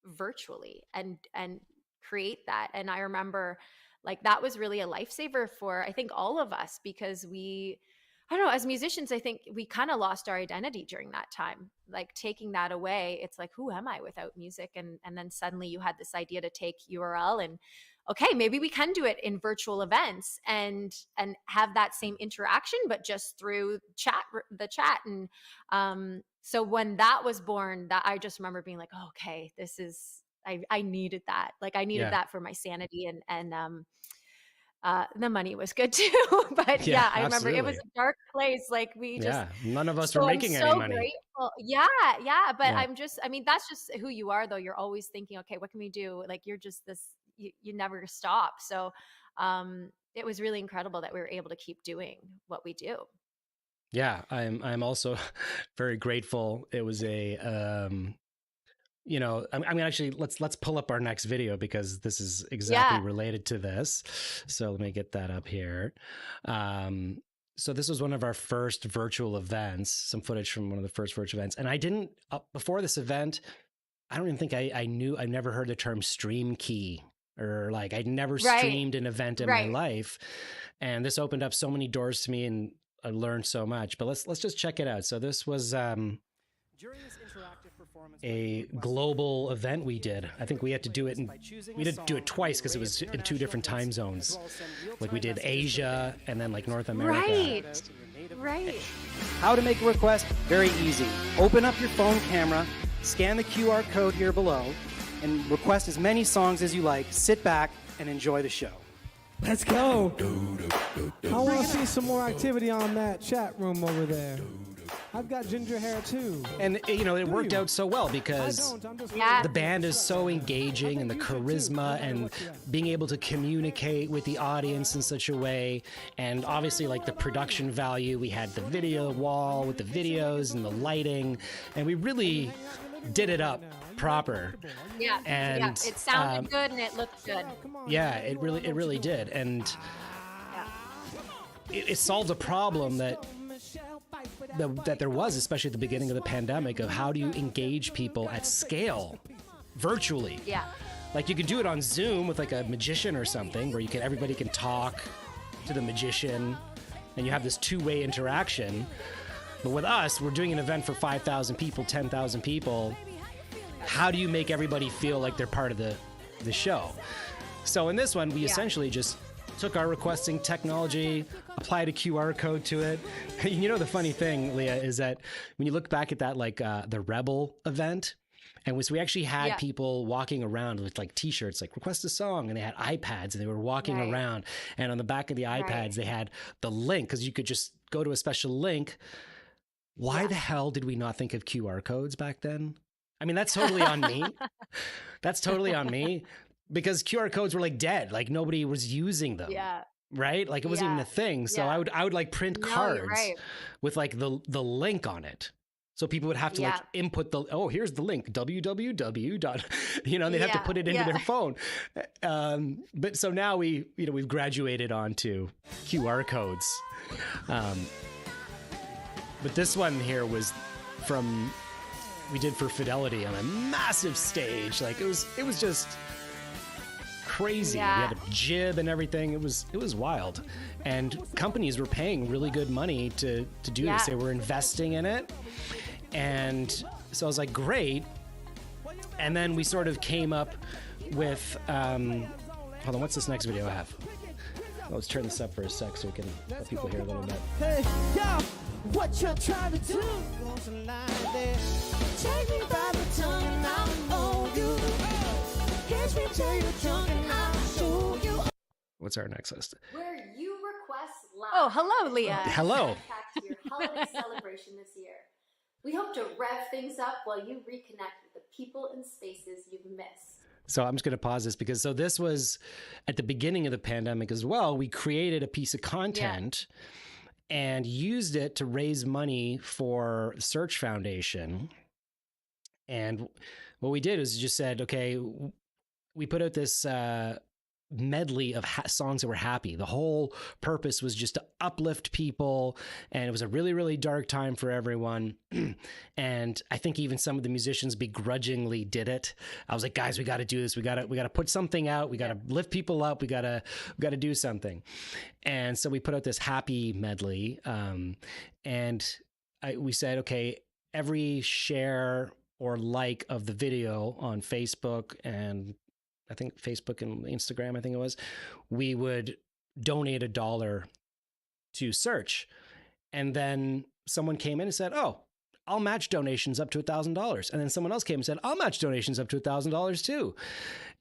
virtually and create that. And I remember like, that was really a lifesaver for, I think, all of us, because I don't know, as musicians, I think we kind of lost our identity during that time. Like taking that away, it's like, who am I without music? And then suddenly you had this idea to take URL and, okay, maybe we can do it in virtual events and have that same interaction, but just through the chat. And so when that was born, that I just remember being like, oh, okay, this is I needed that. Like I needed Yeah. that for my sanity, and the money was good too. But Yeah, I remember it was absolutely. a dark place. Like we just, Yeah. None of us were so I'm making any so money. grateful. Yeah, yeah. But Yeah. I mean, that's just who you are though. You're always thinking, okay, what can we do? Like you're just this, you never stop. So, it was really incredible that we were able to keep doing what we do. Yeah. I'm also very grateful. It was you know, I mean, actually, let's pull up our next video because this is exactly Yeah. related to this. So let me get that up here. So this was one of our first virtual events, some footage from one of the first virtual events. And I didn't, before this event, I don't even think I knew, I never heard the term stream key, or like I'd never Right. streamed an event in my Right. life. And this opened up so many doors to me, and I learned so much. But let's just check it out. So this was a global event we did. I think we had to do it, we did do it twice because it was in 2 different time zones. Like we did Asia and then like North America. Right. Right. How to make a request? Very easy. Open up your phone camera, scan the QR code here below, and request as many songs as you like. Sit back and enjoy the show. Let's go. I want to see some more activity on that chat room over there. I've got ginger hair too. And you know, it worked out so well because the band is so engaging, and the charisma and being able to communicate with the audience in such a way. And obviously like the production value, we had the video wall with the videos and the lighting, and we really did it up proper. Yeah. And yeah. It sounded good and it looked good. Yeah, it really did. And it solved a problem that there was, especially at the beginning of the pandemic, of how do you engage people at scale virtually. Yeah. Like you could do it on Zoom with like a magician or something, where everybody can talk to the magician and you have this 2-way interaction. But with us, we're doing an event for 5,000 people, 10,000 people. How do you make everybody feel like they're part of the show? So in this one, we essentially just took our requesting technology, applied a QR code to it. You know, the funny thing, Leah, is that when you look back at that, like the Rebel event, and so we actually had people walking around with like t-shirts, like request a song, and they had iPads and they were walking around. And on the back of the iPads, they had the link, because you could just go to a special link. Why the hell did we not think of QR codes back then? I mean, that's totally on me. That's totally on me. Because QR codes were like dead, like nobody was using them. Yeah. Right? Like it wasn't even a thing. So I would like print cards with like the link on it. So people would have to like input here's the link, www. You know, they'd have to put it into their phone. But so now we've graduated onto QR codes. But this one here was we did for Fidelity on a massive stage. Like it was just crazy. We had a jib and everything. It was wild. And companies were paying really good money to do this. They were investing in it. And so I was like, great. And then we sort of came up with, hold on, what's this next video I have? Let's turn this up for a sec so we can let people hear a little bit. Hey, yo, what you're trying to do? Goes a line there. Take me by the tongue and I'll know you. Catch me till you're drunk and I'll show you. What's our next list? Where you request live. Oh, hello, Leah. Hello. To your holiday celebration this year. We hope to rev things up while you reconnect with the people and spaces you've missed. So I'm just going to pause this because this was at the beginning of the pandemic as well. We created a piece of content and used it to raise money for the Search Foundation. And what we did is just said, okay, we put out this medley of songs that were happy. The whole purpose was just to uplift people, and it was a really, really dark time for everyone. And I think even some of the musicians begrudgingly did it. I was like, guys, we got to do this. We got to put something out. We got to lift people up. We got to do something. And so we put out this happy medley. And we said, okay, every share or like of the video on Facebook, and I think Facebook and Instagram, I think it was, we would donate $1 to Search. And then someone came in and said, oh, I'll match donations up to $1,000. And then someone else came and said, I'll match donations up to $1,000 too.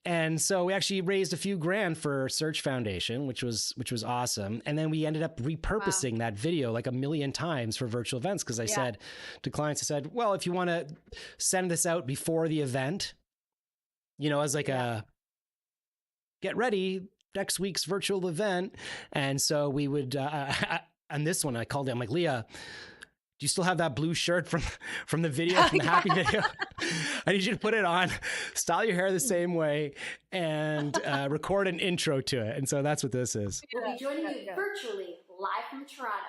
And so we actually raised a few grand for Search Foundation, which was awesome. And then we ended up repurposing that video like 1 million times for virtual events. Cause I said to clients, I said, well, if you want to send this out before the event, you know, as like a get ready next week's virtual event. And so we would, on this one, I called it, I'm like, Leah, do you still have that blue shirt from the video, from the happy video? I need you to put it on, style your hair the same way, and record an intro to it. And so that's what this is. We'll be joining you virtually live from Toronto,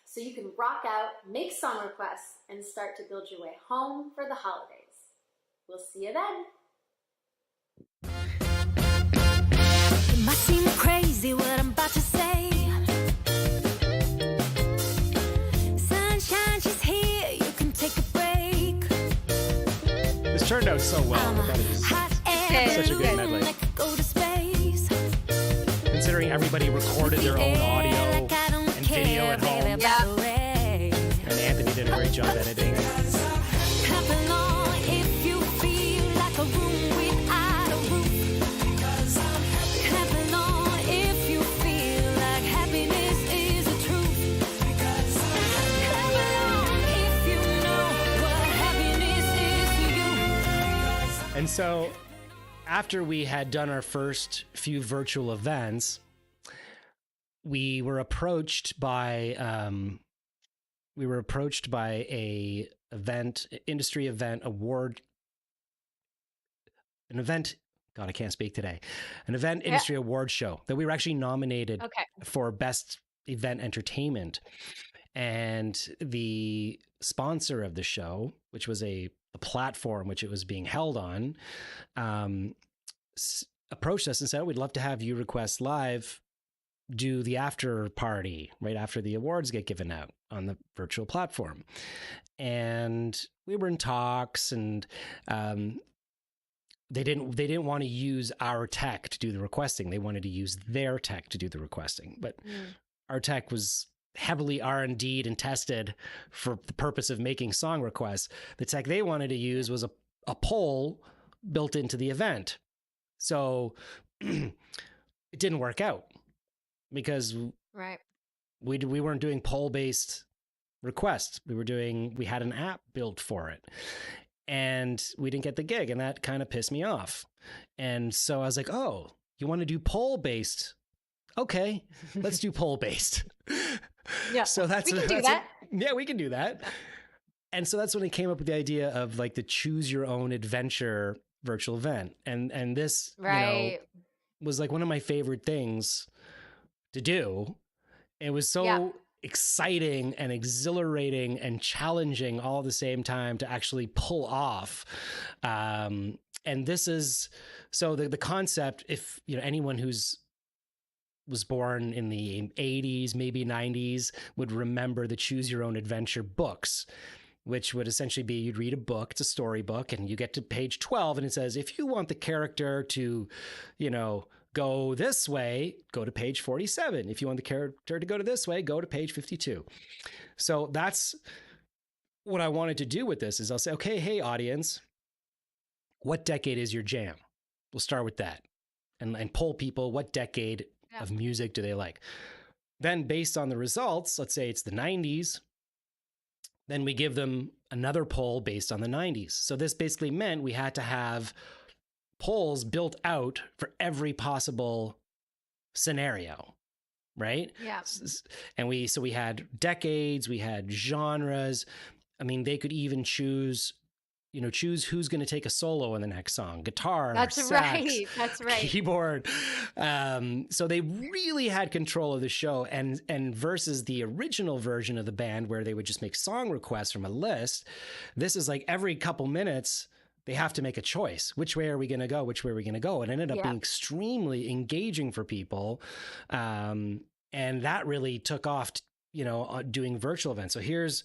so you can rock out, make song requests, and start to build your way home for the holidays. We'll see you then. It might seem crazy what I'm about to say. Sunshine, she's here, you can take a break. This turned out so well. That is such a good medley. Go to space. Considering everybody recorded their own audio and video at home. And Anthony did a great job editing it. Clap along if you feel like a room without a roof. Clap along if you feel like happiness is the truth. Clap along if you know what happiness is to you. And so after we had done our first few virtual events, we were approached by a industry event award, an event industry award show that we were actually nominated for best event entertainment. And the sponsor of the show, which was the platform which it was being held on, approached us and said, we'd love to have uRequest Live do the after party right after the awards get given out on the virtual platform. And we were in talks, and they didn't want to use our tech to do the requesting. They wanted to use their tech to do the requesting. But our tech was heavily R&D'd and tested for the purpose of making song requests. The tech they wanted to use was a poll built into the event. So it didn't work out because we weren't doing poll-based requests. We had an app built for it, and we didn't get the gig, and that kind of pissed me off. And so I was like, oh, you want to do poll-based? Okay, let's do poll-based. Yeah. So we can do that. Yeah, we can do that. And so that's when I came up with the idea of like the choose your own adventure virtual event. And this, was like one of my favorite things to do. It was so exciting and exhilarating and challenging all at the same time to actually pull off. And this is, so the concept, if anyone who's was born in the 80s, maybe 90s, would remember the Choose Your Own Adventure books, which would essentially be you'd read a book, it's a storybook, and you get to page 12 and it says, if you want the character to, go this way, go to page 47. If you want the character to go to this way, go to page 52. So that's what I wanted to do with this is I'll say, okay, hey audience, what decade is your jam? We'll start with that and poll people, what decade of music do they like? Then based on the results, let's say it's the 90s, then we give them another poll based on the 90s. So this basically meant we had to have polls built out for every possible scenario, right? Yeah. And we had decades, we had genres. I mean, they could even choose who's going to take a solo in the next song, guitar, sax, That's right. keyboard. So they really had control of the show, and versus the original version of the band where they would just make song requests from a list. This is like every couple minutes, they have to make a choice. Which way are we going to go? Which way are we going to go? And it ended up being extremely engaging for people. And that really took off, doing virtual events. So here's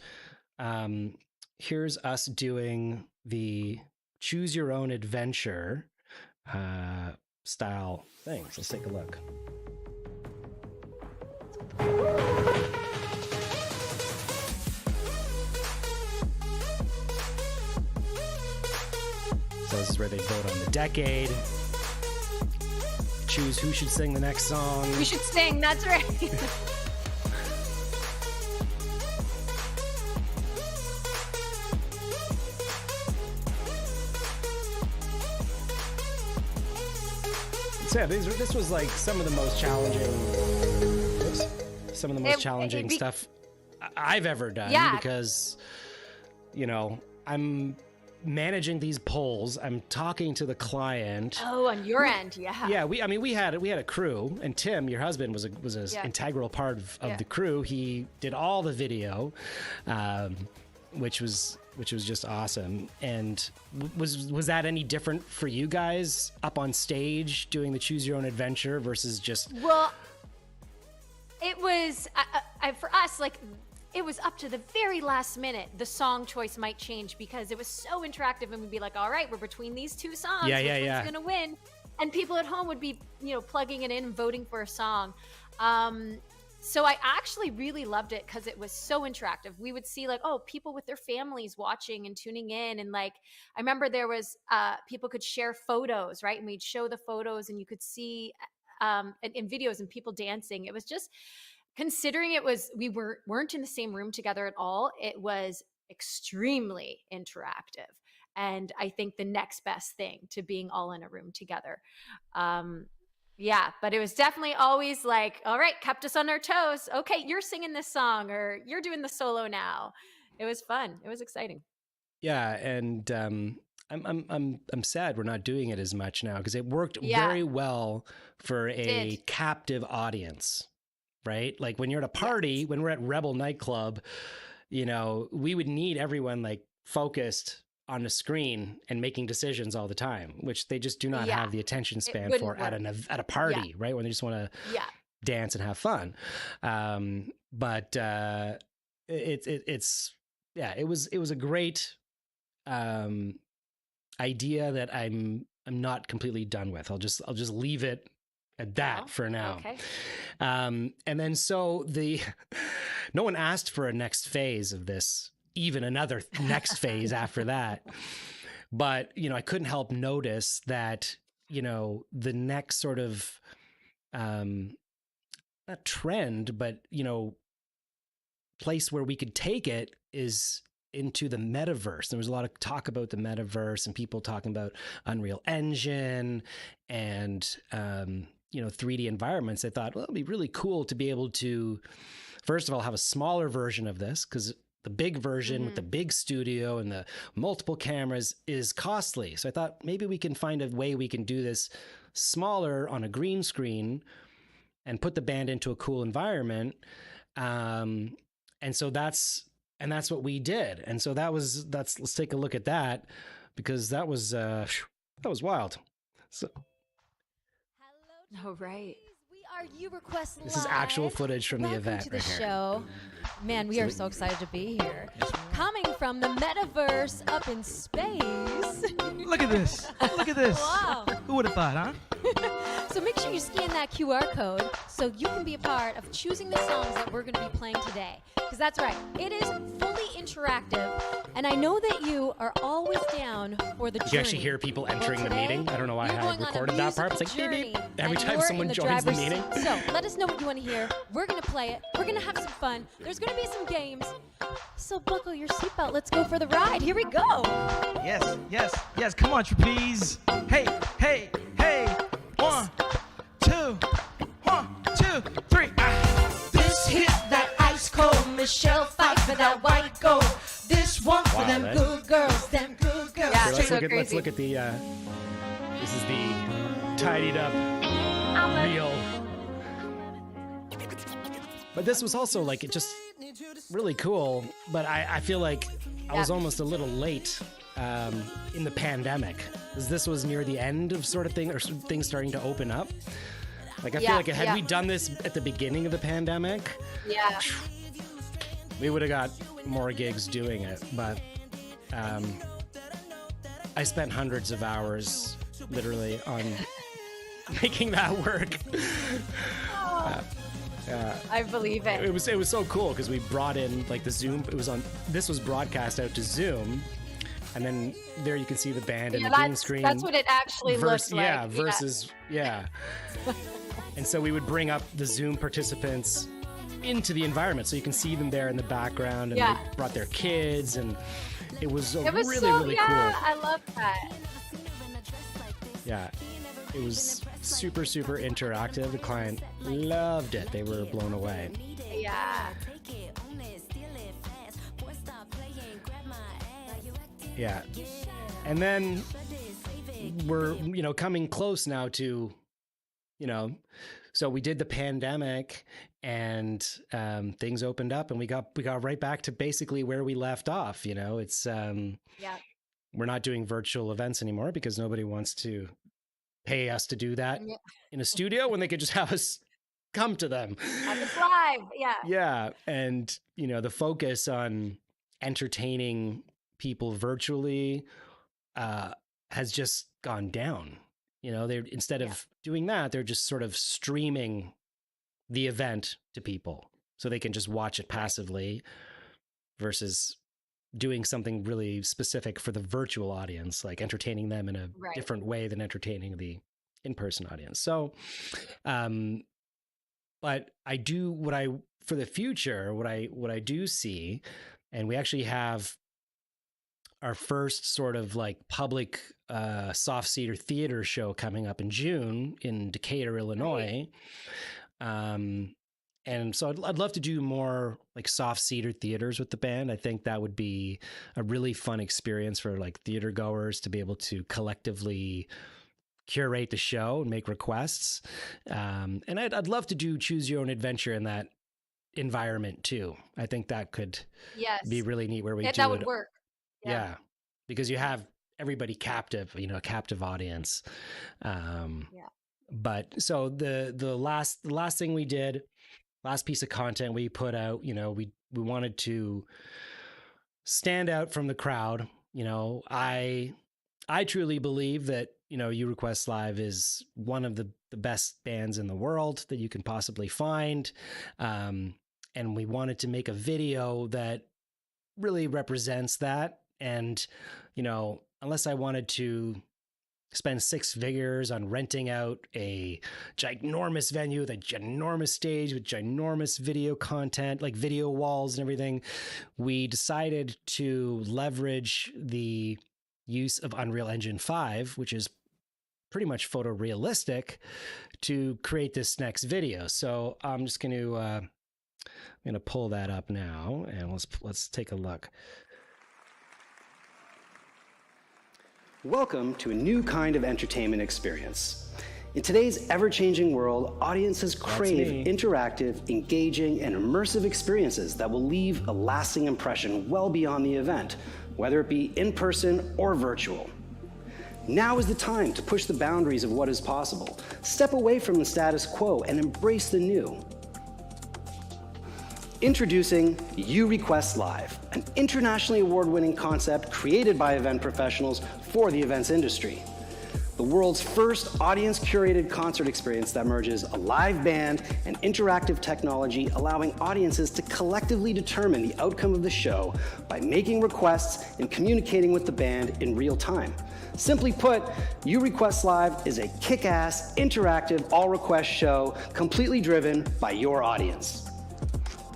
us doing the Choose Your Own Adventure style things. Let's take a look. This is where they vote on the decade, choose who should sing the next song. We should sing, that's right. So yeah, this was like some of the most challenging stuff I've ever done, because, you know, I'm managing these polls, I'm talking to the client. Oh, on your end, yeah. Yeah, we had a crew, and Tim, your husband, was an integral part of the crew. He did all the video, which was just awesome. And was that any different for you guys up on stage doing the Choose Your Own Adventure versus just? Well, it was for us, like, it was up to the very last minute. The song choice might change because it was so interactive, and we'd be like, all right, we're between these two songs. Which one's gonna win? And people at home would be, you know, plugging it in and voting for a song. So I actually really loved it because it was so interactive. We would see like, oh, people with their families watching and tuning in. And like, I remember there was, people could share photos, right? And we'd show the photos and you could see in videos and people dancing. It was just, considering we weren't in the same room together at all, it was extremely interactive. And I think the next best thing to being all in a room together. Yeah, but it was definitely always like, all right, kept us on our toes. Okay, you're singing this song, or you're doing the solo now. It was fun. It was exciting. Yeah, and I'm sad we're not doing it as much now, because it worked very well for a captive audience, right? Like when you're at a party, when we're at Rebel nightclub, you know, we would need everyone like focused on the screen and making decisions all the time, which they just do not have the attention span for at a party, right? When they just want to dance and have fun. But it was a great idea that I'm not completely done with. I'll just leave it at that for now. Okay. And then so no one asked for a next phase of this, even another next phase after that. But, you know, I couldn't help notice that, you know, the next sort of, not trend, but, you know, place where we could take it is into the metaverse. There was a lot of talk about the metaverse and people talking about Unreal Engine and, you know, 3D environments. I thought, well, it'd be really cool to be able to, first of all, have a smaller version of this, because the big version with the big studio and the multiple cameras is costly. So I thought maybe we can find a way we can do this smaller on a green screen and put the band into a cool environment. And so that's what we did. And so let's take a look at that, because that was wild. So. Oh, right. We are uRequest Live. This is actual footage from the event. Welcome to the right show. Man, we are so excited to be here. Coming from the metaverse up in space. Look at this. Look at this. Wow. Who would have thought, huh? So make sure you scan that QR code so you can be a part of choosing the songs that we're going to be playing today. Because that's right, it is fully interactive. And I know that you are always down for the journey. You actually hear people entering the meeting? I don't know why I have recorded that part. It's like beep, beep, every time someone joins the meeting. So let us know what you want to hear. We're going to play it. We're going to have some fun. There's going to be some games. So buckle your seatbelt. Let's go for the ride. Here we go. Yes. Come on, trapeze. Hey. 1, 2, 3. This hit that ice cold. Michelle fight for that white gold. This one for them good girls. Them good girls. Yeah, let's look at the. This is the tidied up reel. But this was also like just really cool. But I feel like I was almost a little late in the pandemic. This was near the end of sort of thing, or things starting to open up. Like I feel like had we done this at the beginning of the pandemic, we would have got more gigs doing it. But I spent hundreds of hours literally on making that work. I believe it. It was so cool because we brought in like the Zoom. This was broadcast out to Zoom, And then there you can see the band and Yeah, the green screen. that's what it actually looks like. Yeah, versus, yeah. And so we would bring up the Zoom participants into the environment so you can see them there in the background, and they brought their kids, and it was really so, cool. I love that. Yeah, it was super interactive. The client loved it. They were blown away. Yeah. Yeah. And then we're, coming close now to, so we did the pandemic, and things opened up, and we got right back to basically where we left off. It's we're not doing virtual events anymore because nobody wants to pay us to do that in a studio when they could just have us come to them. Have us live. Yeah. Yeah. And, the focus on entertaining people virtually has just gone down. They're instead of doing that, they're just sort of streaming the event to people so they can just watch it passively versus doing something really specific for the virtual audience, like entertaining them in a different way than entertaining the in-person audience. So, but I do for the future, what I do see, and we actually have our first sort of like public soft seat or theater show coming up in June in Decatur, Illinois. And so I'd love to do more like soft seater theaters with the band. I think that would be a really fun experience for like theater goers to be able to collectively curate the show and make requests. And I'd love to do choose your own adventure in that environment too. I think that could be really neat where we do that would work. Yeah. Because you have everybody captive, a captive audience. But so the last thing we did, last piece of content we put out, we wanted to stand out from the crowd. I truly believe that, uRequest Live is one of the best bands in the world that you can possibly find. And we wanted to make a video that really represents that. And, unless I wanted to spend six figures on renting out a ginormous venue with a ginormous stage with ginormous video content, like video walls and everything, we decided to leverage the use of Unreal Engine 5, which is pretty much photorealistic, to create this next video. So I'm just going to pull that up now, and let's take a look. Welcome to a new kind of entertainment experience. In today's ever-changing world, audiences crave interactive, engaging, and immersive experiences that will leave a lasting impression well beyond the event, whether it be in person or virtual. Now is the time to push the boundaries of what is possible, step away from the status quo, and embrace the new. Introducing uRequest Live, an internationally award-winning concept created by event professionals for the events industry. The world's first audience-curated concert experience that merges a live band and interactive technology, allowing audiences to collectively determine the outcome of the show by making requests and communicating with the band in real time. Simply put, uRequest Live is a kick-ass, interactive, all-request show completely driven by your audience.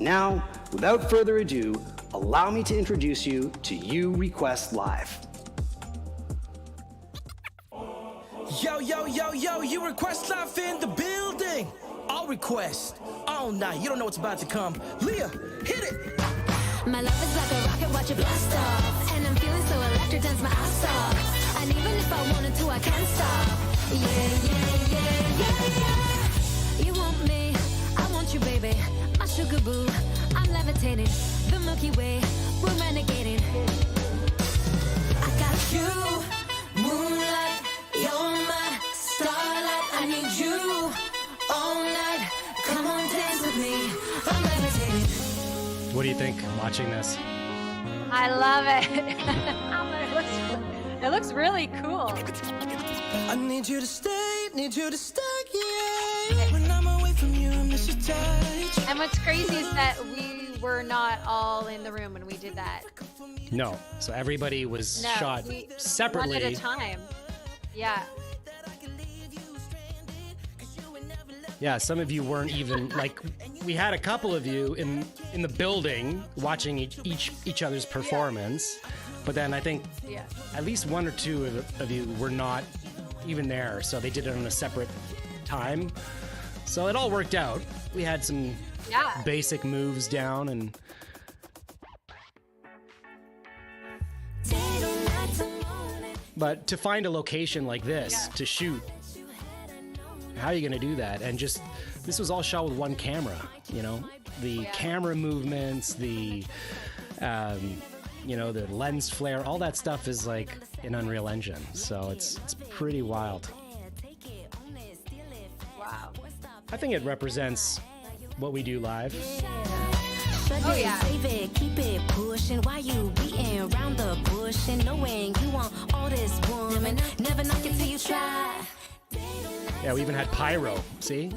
Now, without further ado, allow me to introduce you to uRequest Live. Yo, uRequest Live in the building. All request, all night. You don't know what's about to come. Leah, hit it. My love is like a rocket, watch it blast off. And I'm feeling so electric, dance my ass off. And even if I wanted to, I can't stop. Yeah. You want me, I want you, baby. My sugar boo, I'm levitating. The Milky Way, we're renegading. I got you, moonlight. You're my starlight. I need you all night. Come on, dance with me. I'm levitating. What do you think watching this? I love it. It looks really cool. I need you to stay, yeah. When I'm away from you, I miss your touch. And what's crazy is that we were not all in the room when we did that. No. So everybody was No, shot we separately. one at a time. Yeah. Yeah, some of you weren't even like, we had a couple of you in the building watching each other's performance, but then I think at least one or two of you were not even there, so they did it on a separate time. So it all worked out. We had some basic moves down, and but to find a location like this to shoot, how are you going to do that? And just, this was all shot with one camera, you know, the camera movements, the, you know, the lens flare, all that stuff is like in Unreal Engine. So it's pretty wild. Wow. I think it represents what we do live. Oh yeah. Save it, keep it pushing. Why you beating around the bush and knowing you want all this woman? Never knock it till you try. Yeah, we even had pyro. See?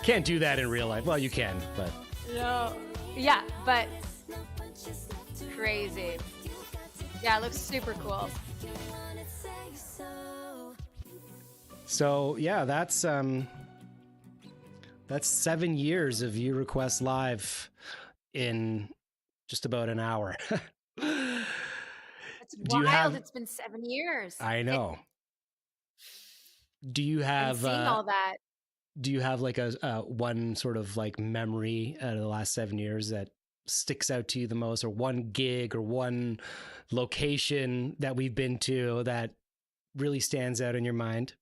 Can't do that in real life. Well, you can, but No. Yeah, but crazy. Yeah, it looks super cool. so yeah, that's 7 years of uRequest Live in just about an hour. It's wild. It's been 7 years. I know. Do you have Seeing all that. do you have like a one sort of like memory out of the last 7 years that sticks out to you the most, or one gig or one location that we've been to that really stands out in your mind?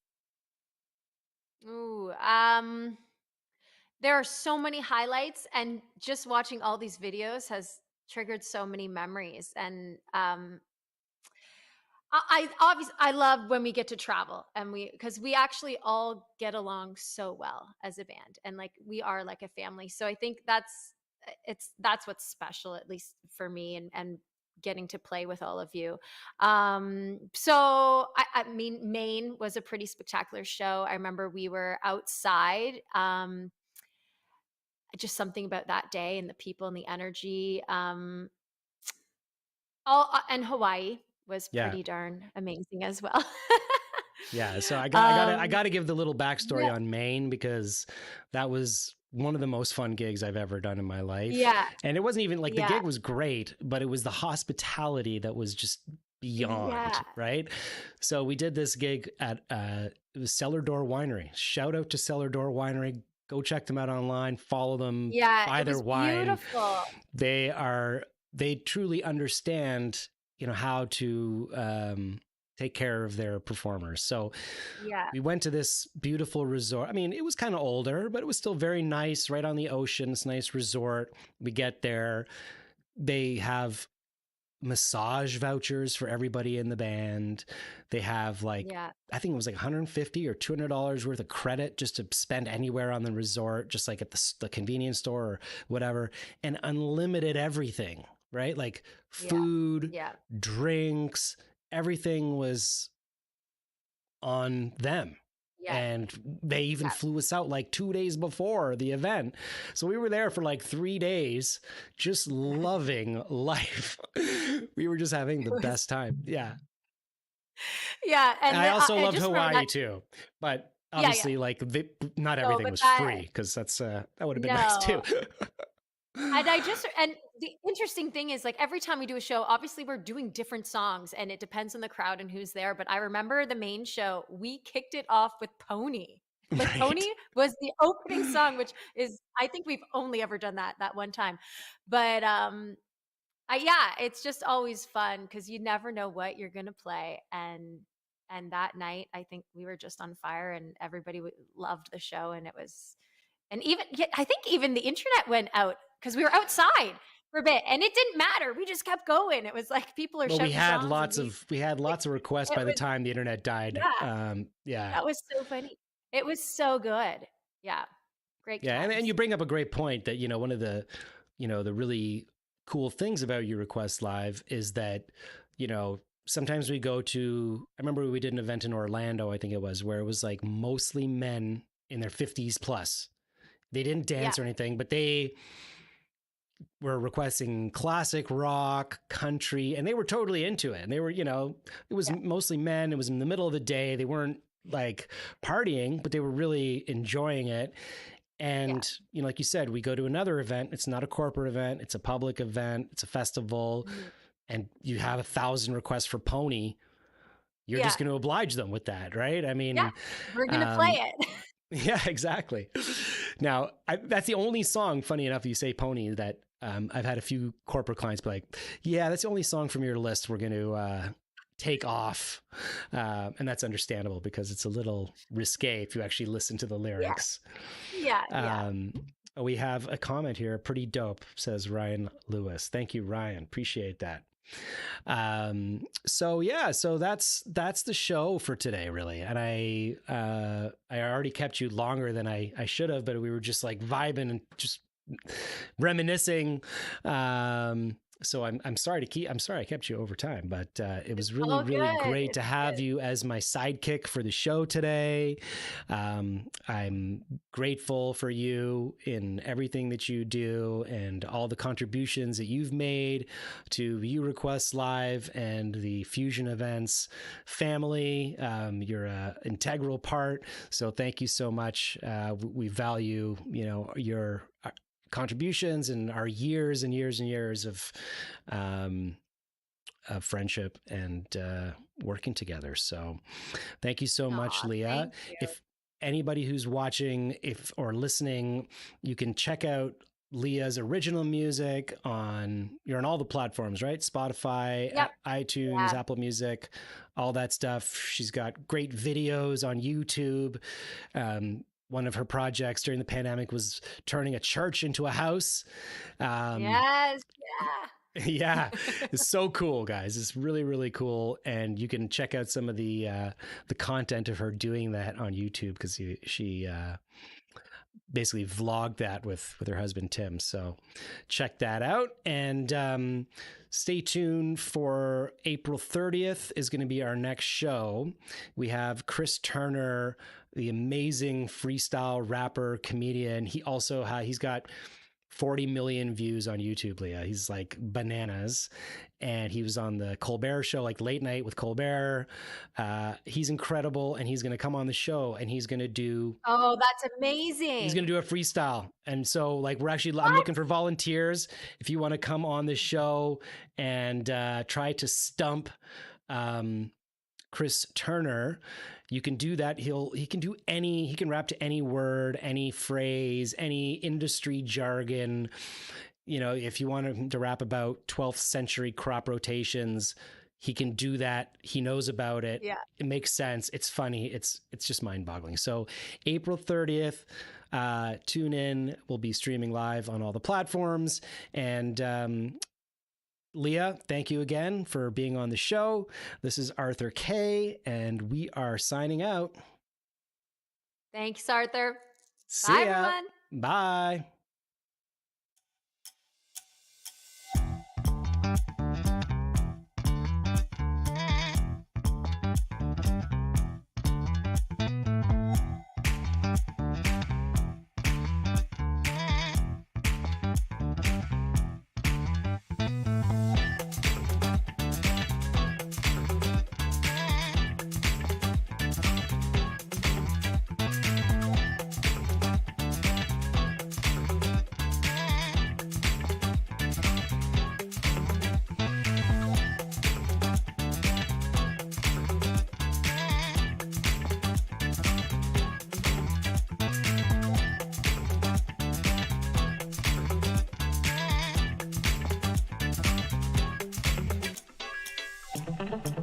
Ooh, there are so many highlights, and just watching all these videos has triggered so many memories. And I obviously I love when we get to travel, and because we actually all get along so well as a band, and like we are like a family. So I think that's what's special, at least for me, and getting to play with all of you. So I mean, Maine was a pretty spectacular show. I remember we were outside. Just something about that day and the people and the energy. And Hawaii was pretty darn amazing as well. Yeah, so I got to give the little backstory on Maine, because that was one of the most fun gigs I've ever done in my life. Yeah. And it wasn't even like the gig was great, but it was the hospitality that was just beyond, right? So we did this gig at it was Cellar Door Winery. Shout out to Cellar Door Winery. Go check them out online, follow them, buy their wine. Beautiful. They truly understand, you know, how to take care of their performers. So we went to this beautiful resort. I mean, it was kind of older, but it was still very nice, right on the ocean. It's a nice resort. We get there. They have massage vouchers for everybody in the band. They have like, I think it was like $150 or $200 worth of credit just to spend anywhere on the resort, just like at the convenience store or whatever, and unlimited everything, right? Like food, drinks, everything was on them. And they even flew us out like 2 days before the event. So we were there for like 3 days, just loving life. We were just having the best time. Yeah. Yeah. And I also loved Hawaii too. But obviously, like not everything was free, because that would have been nice too. And the interesting thing is, like, every time we do a show, obviously we're doing different songs and it depends on the crowd and who's there. But I remember the main show, we kicked it off with Pony. Like, Pony was the opening song, which is, I think we've only ever done that one time. But it's just always fun because you never know what you're going to play. And that night, I think we were just on fire and everybody loved the show. And it was, and even, I think even the internet went out because we were outside for a bit, and it didn't matter. We just kept going. It was like people are shouting. We had lots of requests by the time the internet died. That was so funny. It was so good. Yeah, great. Yeah, and you bring up a great point that, you know, one of the, you know, the really cool things about uRequest Live is that, you know, sometimes we go to. I remember we did an event in Orlando, I think it was, where it was like mostly men in their 50s plus. They didn't dance or anything, but they were requesting classic rock, country, and they were totally into it. And they were, you know, it was mostly men. It was in the middle of the day. They weren't like partying, but they were really enjoying it. And, you know, like you said, we go to another event. It's not a corporate event. It's a public event. It's a festival. And you have 1,000 requests for Pony. You're just going to oblige them with that, right? I mean, we're going to play it. Yeah, exactly. Now, that's the only song, funny enough, you say Pony, that I've had a few corporate clients be like, yeah, that's the only song from your list we're going to take off. And that's understandable because it's a little risque if you actually listen to the lyrics. We have a comment here, pretty dope, says Ryan Lewis. Thank you, Ryan. Appreciate that. So that's the show for today, really. And I already kept you longer than I should have, but we were just like vibing and just reminiscing. So I'm sorry I kept you over time, but it was really great to have you as my sidekick for the show today. I'm grateful for you in everything that you do and all the contributions that you've made to uRequest Live and the Fusion Events family. You're an integral part. So thank you so much. We value, you know, your contributions and our years and years and years of friendship and working together. So thank you so much, Leah. If anybody who's watching or listening, you can check out Leah's original music you're on all the platforms, right? Spotify, iTunes, Apple Music, all that stuff. She's got great videos on YouTube. One of her projects during the pandemic was turning a church into a house. Yeah. It's so cool, guys. It's really, really cool. And you can check out some of the content of her doing that on YouTube because she basically vlogged that with her husband, Tim. So check that out. And stay tuned for April 30th is going to be our next show. We have Chris Turner, the amazing freestyle rapper, comedian. He's got 40 million views on YouTube, Leah. He's like bananas. And he was on the Colbert Show, like late night with Colbert. He's incredible. And he's going to come on the show and he's going to do... Oh, that's amazing. He's going to do a freestyle. And so like I'm looking for volunteers. If you want to come on the show and try to stump Chris Turner, you can do that. He can rap to any word, any phrase, any industry jargon. You know, if you want him to rap about 12th century crop rotations, he can do that. He knows about it. Yeah. It makes sense. It's funny. It's just mind boggling. So April 30th, tune in. We'll be streaming live on all the platforms. And, Leah, thank you again for being on the show. This is Arthur K, and we are signing out. Thanks, Arthur. Bye, everyone. Bye. Thank you.